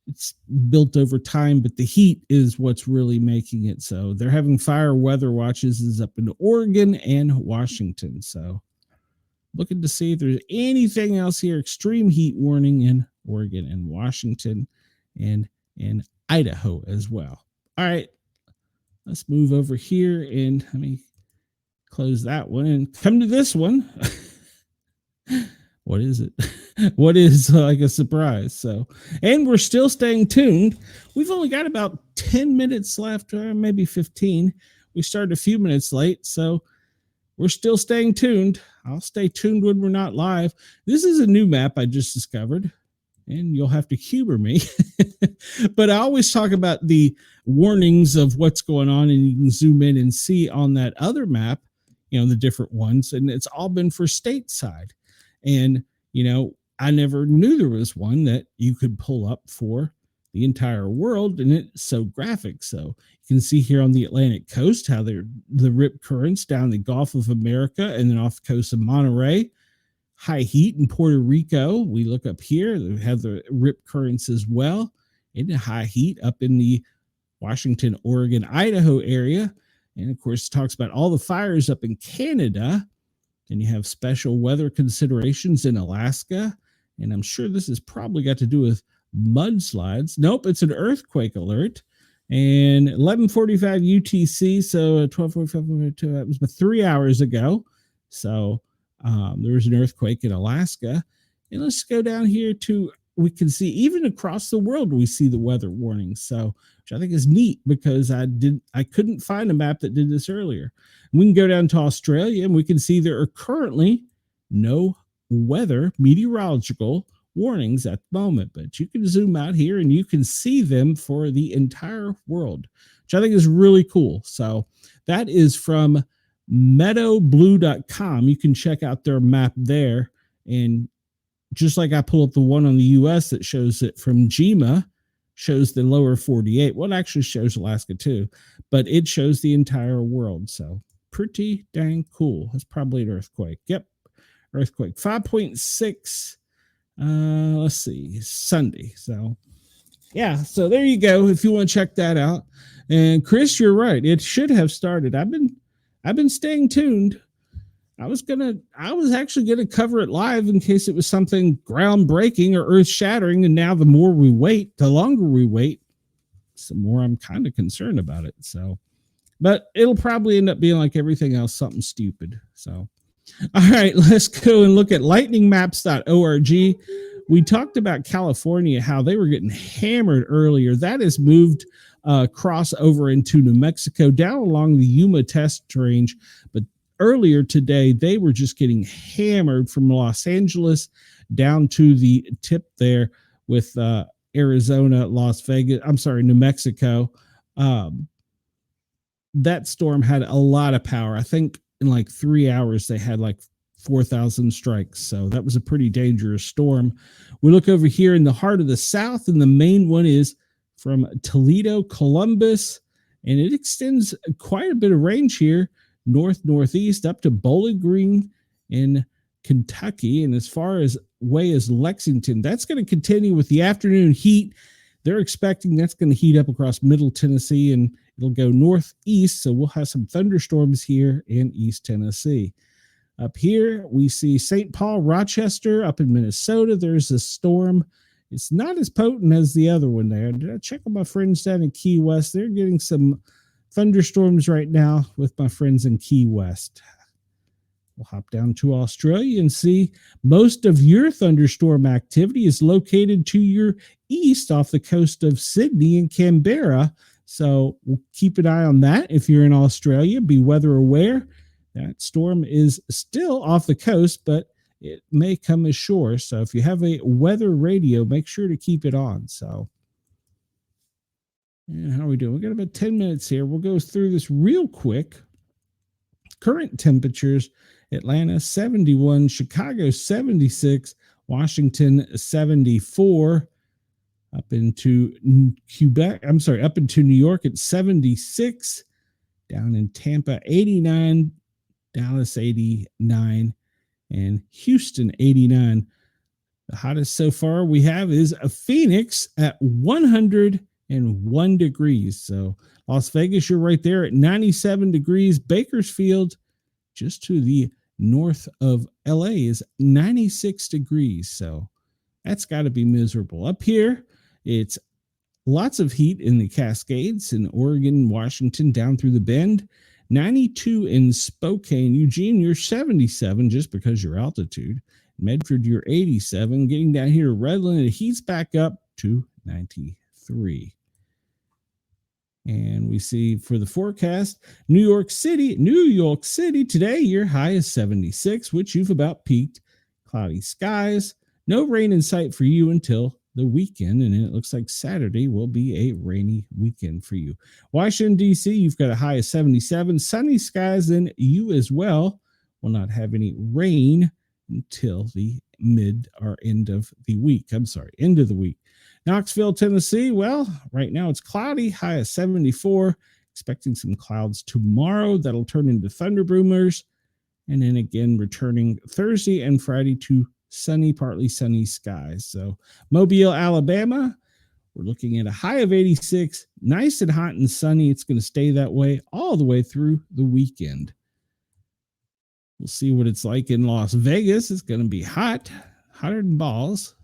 it's built over time, but the heat is what's really making it so. They're having fire weather watches is up in Oregon and Washington. So looking to see if there's anything else here. Extreme heat warning in Oregon and Washington and in Idaho as well. All right, let's move over here and let me close that one and come to this one. What is it? What is like a surprise? So, and we're still staying tuned. We've only got about 10 minutes left, or maybe 15. We started a few minutes late, so we're still staying tuned. I'll stay tuned when we're not live. This is a new map I just discovered, and you'll have to humor me. But I always talk about the warnings of what's going on, and you can zoom in and see on that other map, the different ones, and it's all been for stateside. And, I never knew there was one that you could pull up for the entire world, and it's so graphic. So you can see here on the Atlantic coast how they're the rip currents down the Gulf of America and then off the coast of Monterey. High heat in Puerto Rico. We look up here, they have the rip currents as well. And high heat up in the Washington, Oregon, Idaho area. And of course, it talks about all the fires up in Canada. And you have special weather considerations in Alaska. And I'm sure this has probably got to do with mudslides. Nope, it's an earthquake alert. And 11:45 UTC, so 12:45, that was about 3 hours ago. So there was an earthquake in Alaska. And let's go down here to, we can see even across the world, we see the weather warnings. So, which I think is neat because I couldn't find a map that did this earlier. We can go down to Australia and we can see there are currently no weather meteorological warnings at the moment, but you can zoom out here and you can see them for the entire world, which I think is really cool. So that is from meadowblue.com. You can check out their map there. And just like I pull up the one on the US that shows it from GEMA, shows the lower 48. Well, it actually shows Alaska too, but it shows the entire world. So pretty dang cool. It's probably an earthquake. Yep. Earthquake 5.6. Let's see, Sunday. So yeah, so there you go. If you want to check that out. And Chris, you're right. It should have started. I've been staying tuned. I was actually gonna cover it live in case it was something groundbreaking or earth shattering. And now the more we wait, the longer we wait, the more I'm kind of concerned about it. So, but it'll probably end up being like everything else, something stupid. So, all right, let's go and look at lightningmaps.org. We talked about California, how they were getting hammered earlier. That has moved cross over into New Mexico, down along the Yuma test range. But earlier today, they were just getting hammered from Los Angeles down to the tip there with Arizona, Las Vegas. I'm sorry, New Mexico. That storm had a lot of power. I think in like 3 hours, they had like 4,000 strikes. So that was a pretty dangerous storm. We look over here in the heart of the South, and the main one is from Toledo, Columbus, and it extends quite a bit of range here, northeast up to Bowling Green in Kentucky, and as far as way as Lexington. That's going to continue with the afternoon heat. They're expecting that's going to heat up across Middle Tennessee, and it'll go northeast, so we'll have some thunderstorms here in East Tennessee. Up here, we see St. Paul, Rochester. Up in Minnesota, there's a storm. It's not as potent as the other one there. Did I check on my friends down in Key West? They're getting some thunderstorms right now with my friends in Key West. We'll hop down to Australia and see most of your thunderstorm activity is located to your east off the coast of Sydney and Canberra. So we'll keep an eye on that. If you're in Australia, be weather aware. That storm is still off the coast, but it may come ashore. So if you have a weather radio, make sure to keep it on. So yeah, how are we doing? We got about 10 minutes here. We'll go through this real quick. Current temperatures: Atlanta 71, Chicago 76, Washington 74, up into New York at 76, down in Tampa 89, Dallas 89, and Houston 89. The hottest so far we have is a Phoenix at 101 degrees. So Las Vegas, you're right there at 97 degrees. Bakersfield, just to the north of LA, is 96 degrees. So that's got to be miserable. Up here, it's lots of heat in the Cascades in Oregon, Washington, down through the Bend. 92 in Spokane. Eugene, you're 77 just because your altitude. Medford, you're 87. Getting down here to Redland, it heats back up to 93. And we see for the forecast, New York City, today, your high is 76, which you've about peaked. Cloudy skies, no rain in sight for you until the weekend. And it looks like Saturday will be a rainy weekend for you. Washington, D.C., you've got a high of 77. Sunny skies, and you as well will not have any rain until the end of the week. End of the week. Knoxville, Tennessee. Well, right now it's cloudy, high of 74. Expecting some clouds tomorrow that'll turn into thunder boomers. And then again, returning Thursday and Friday to sunny, partly sunny skies. So Mobile, Alabama, we're looking at a high of 86, nice and hot and sunny. It's going to stay that way all the way through the weekend. We'll see what it's like in Las Vegas. It's going to be hot, hotter than balls,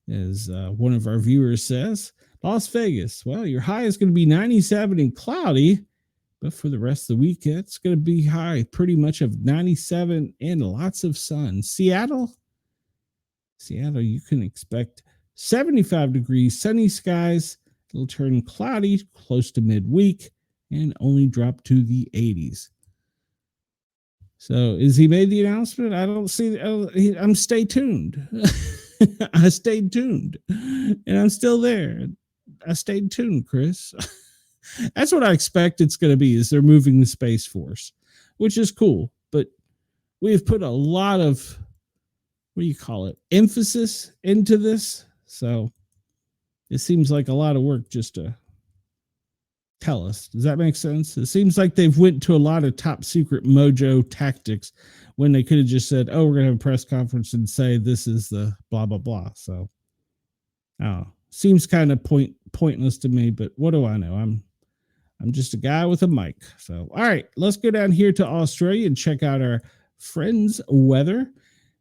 as one of our viewers says. Las Vegas, well, your high is going to be 97 and cloudy, but for the rest of the week, it's going to be high pretty much of 97 and lots of sun. Seattle, you can expect 75 degrees, sunny skies. It'll turn cloudy close to midweek and only drop to the 80s. So, is he made the announcement? I don't see. I'm stay tuned. I stayed tuned, and I'm still there. I stayed tuned, Chris. That's what I expect it's going to be. Is they're moving the Space Force, which is cool, but we've put a lot of emphasis into this. So it seems like a lot of work just to tell us. Does that make sense? It seems like they've went to a lot of top secret mojo tactics when they could have just said, oh, we're going to have a press conference and say this is the blah, blah, blah. So seems kind of pointless to me, but what do I know? I'm just a guy with a mic. So, all right, let's go down here to Australia and check out our friends' weather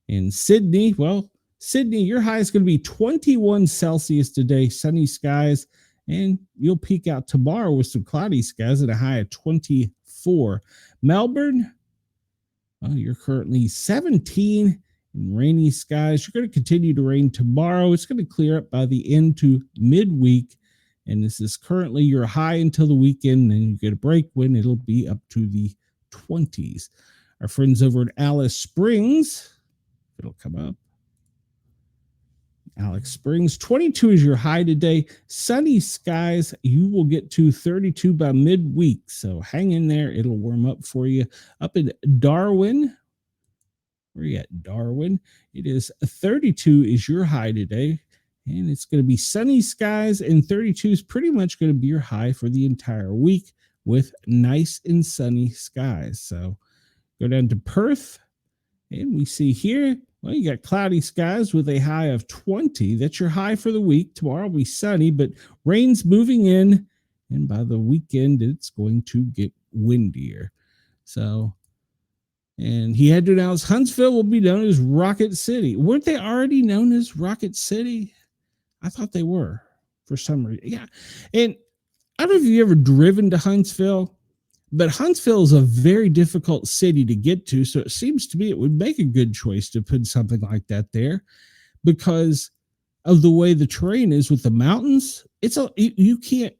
in Sydney. Well, Sydney, your high is going to be 21 Celsius today, sunny skies, and you'll peak out tomorrow with some cloudy skies at a high of 24. Melbourne, well, you're currently 17 and rainy skies. You're going to continue to rain tomorrow. It's going to clear up by the end to midweek. And this is currently your high until the weekend. Then you get a break when it'll be up to the 20s. Our friends over at Alice Springs, it'll come up. Alex Springs, 22 is your high today. Sunny skies. You will get to 32 by midweek. So hang in there. It'll warm up for you. Up in Darwin, where are you at, Darwin? It is 32 is your high today. And it's going to be sunny skies, and 32 is pretty much going to be your high for the entire week with nice and sunny skies. So go down to Perth, and we see here, well, you got cloudy skies with a high of 20. That's your high for the week. Tomorrow will be sunny, but rain's moving in, and by the weekend, it's going to get windier. So, and he had to announce Huntsville will be known as Rocket City. Weren't they already known as Rocket City? I thought they were for some reason. Yeah. And I don't know if you've ever driven to Huntsville, but Huntsville is a very difficult city to get to. So it seems to me it would make a good choice to put something like that there because of the way the terrain is with the mountains. You can't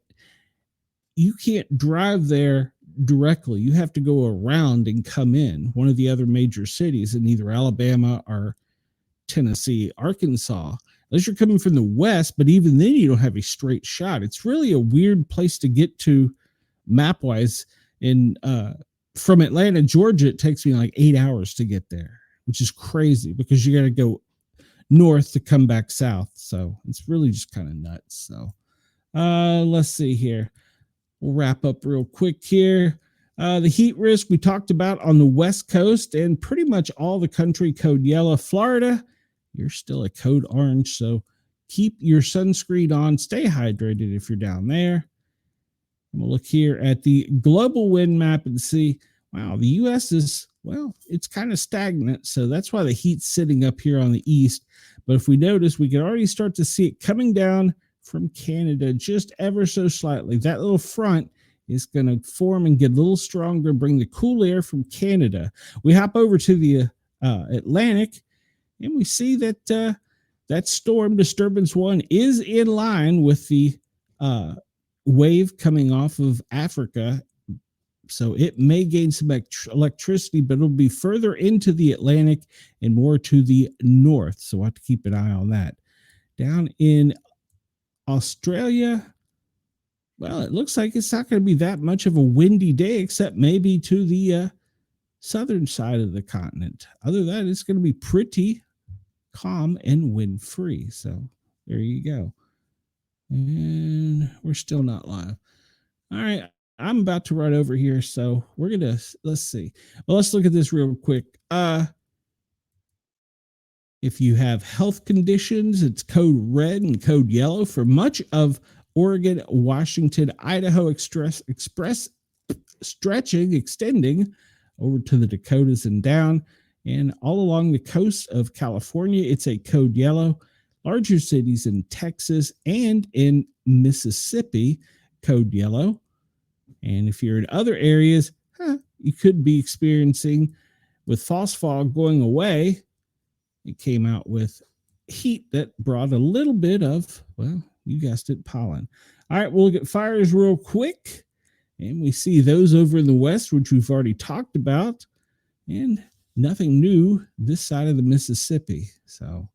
drive there directly. You have to go around and come in one of the other major cities in either Alabama or Tennessee, Arkansas. Unless you're coming from the west, but even then you don't have a straight shot. It's really a weird place to get to map-wise. From Atlanta, Georgia, it takes me like 8 hours to get there, which is crazy because you got to go north to come back south. So it's really just kind of nuts. So let's see here. We'll wrap up real quick here. The heat risk we talked about on the West Coast and pretty much all the country code yellow. Florida, you're still a code orange, so keep your sunscreen on. Stay hydrated if you're down there. And we'll look here at the global wind map and see, wow, the U.S. is, well, it's kind of stagnant, so that's why the heat's sitting up here on the east. But if we notice, we can already start to see it coming down from Canada just ever so slightly. That little front is going to form and get a little stronger, bring the cool air from Canada. We hop over to the Atlantic, and we see that that storm disturbance 1 is in line with the wave coming off of Africa. So it may gain some electricity, but it'll be further into the Atlantic and more to the north. So we'll have to keep an eye on that. Down in Australia, well, it looks like it's not going to be that much of a windy day, except maybe to the southern side of the continent. Other than that, it's going to be pretty calm and wind free. So there you go. And we're still not live. All right. I'm about to run over here. So we're going to, let's see. Well, let's look at this real quick. If you have health conditions, it's code red and code yellow for much of Oregon, Washington, Idaho, express stretching, extending over to the Dakotas and down. And all along the coast of California, it's a code yellow. Larger cities in Texas and in Mississippi, code yellow. And if you're in other areas, you could be experiencing, with false fog going away, it came out with heat that brought a little bit of, well, you guessed it, pollen. All right, we'll look at fires real quick. And we see those over in the west, which we've already talked about. And nothing new this side of the Mississippi. So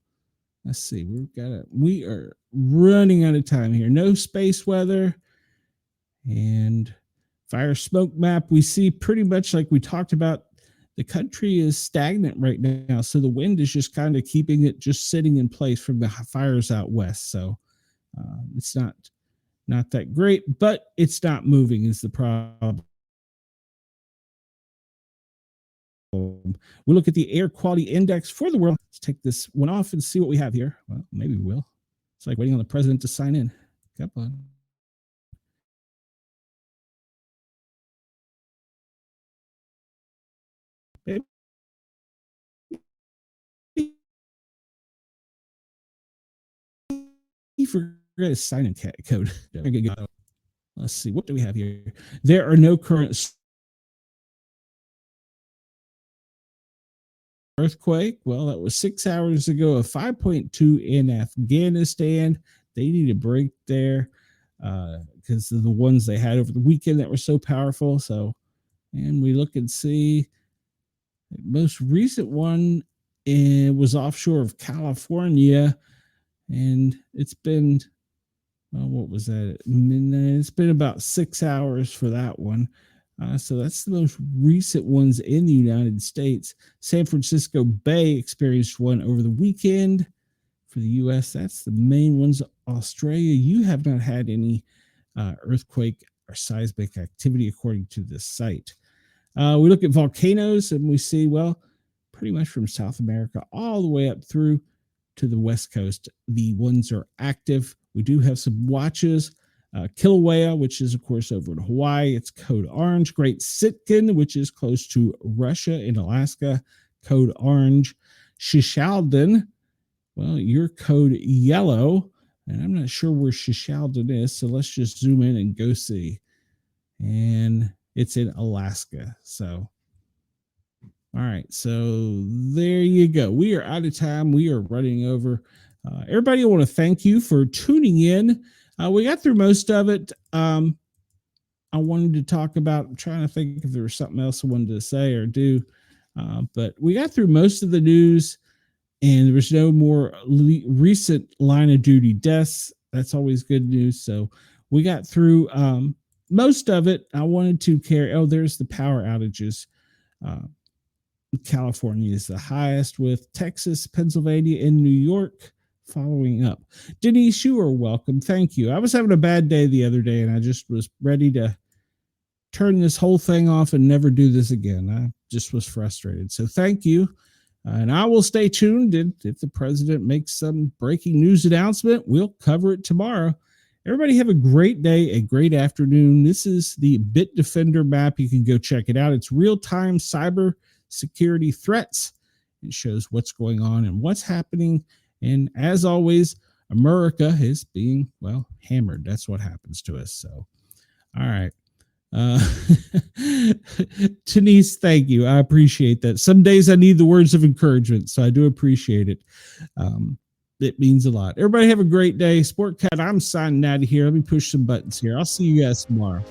let's see. We are running out of time here. No space weather. And fire smoke map. We see pretty much like we talked about, the country is stagnant right now. So the wind is just kind of keeping it just sitting in place from the fires out west. So it's not that great, but it's not moving is the problem. We'll look at the air quality index for the world. Let's take this one off and see what we have here. Well, maybe we will. It's like waiting on the president to sign in. Come on. He forgot his sign-in code. Let's see. What do we have here? There are no current earthquake. Well, that was 6 hours ago, a 5.2 in Afghanistan. They need a break there because of the ones they had over the weekend that were so powerful. So, and we look and see the most recent one was offshore of California. And it's been, well, what was that? It's been about 6 hours for that one. So that's the most recent ones in the United States. San Francisco Bay experienced one over the weekend for the U.S. That's the main ones. Australia, you have not had any earthquake or seismic activity according to this site. We look at volcanoes and we see, well, pretty much from South America all the way up through to the West Coast, the ones are active. We do have some watches. Kilauea, which is, of course, over in Hawaii, it's code orange. Great Sitkin, which is close to Russia in Alaska, code orange. Shishalden, well, your code yellow, and I'm not sure where Shishalden is, so let's just zoom in and go see. And it's in Alaska, so... All right, so there you go. We are out of time. We are running over. Everybody, I want to thank you for tuning in. We got through most of it. I wanted to talk about, I'm trying to think if there was something else I wanted to say or do, but we got through most of the news, and there was no more recent line of duty deaths. That's always good news. So we got through most of it. I wanted to carry, there's the power outages. California is the highest, with Texas, Pennsylvania, and New York following up. Denise, you are welcome. Thank you. I was having a bad day the other day, and I just was ready to turn this whole thing off and never do this again. I just was frustrated. So thank you. And I will stay tuned. If the president makes some breaking news announcement, we'll cover it tomorrow. Everybody have a great day, a great afternoon. This is the Bitdefender map. You can go check it out. It's real-time cyber security threats. It shows what's going on and what's happening. And as always, America is being, well, hammered. That's what happens to us. So, all right. Denise, thank you. I appreciate that. Some days I need the words of encouragement, so I do appreciate it. It means a lot. Everybody have a great day. Sportcat, I'm signing out of here. Let me push some buttons here. I'll see you guys tomorrow.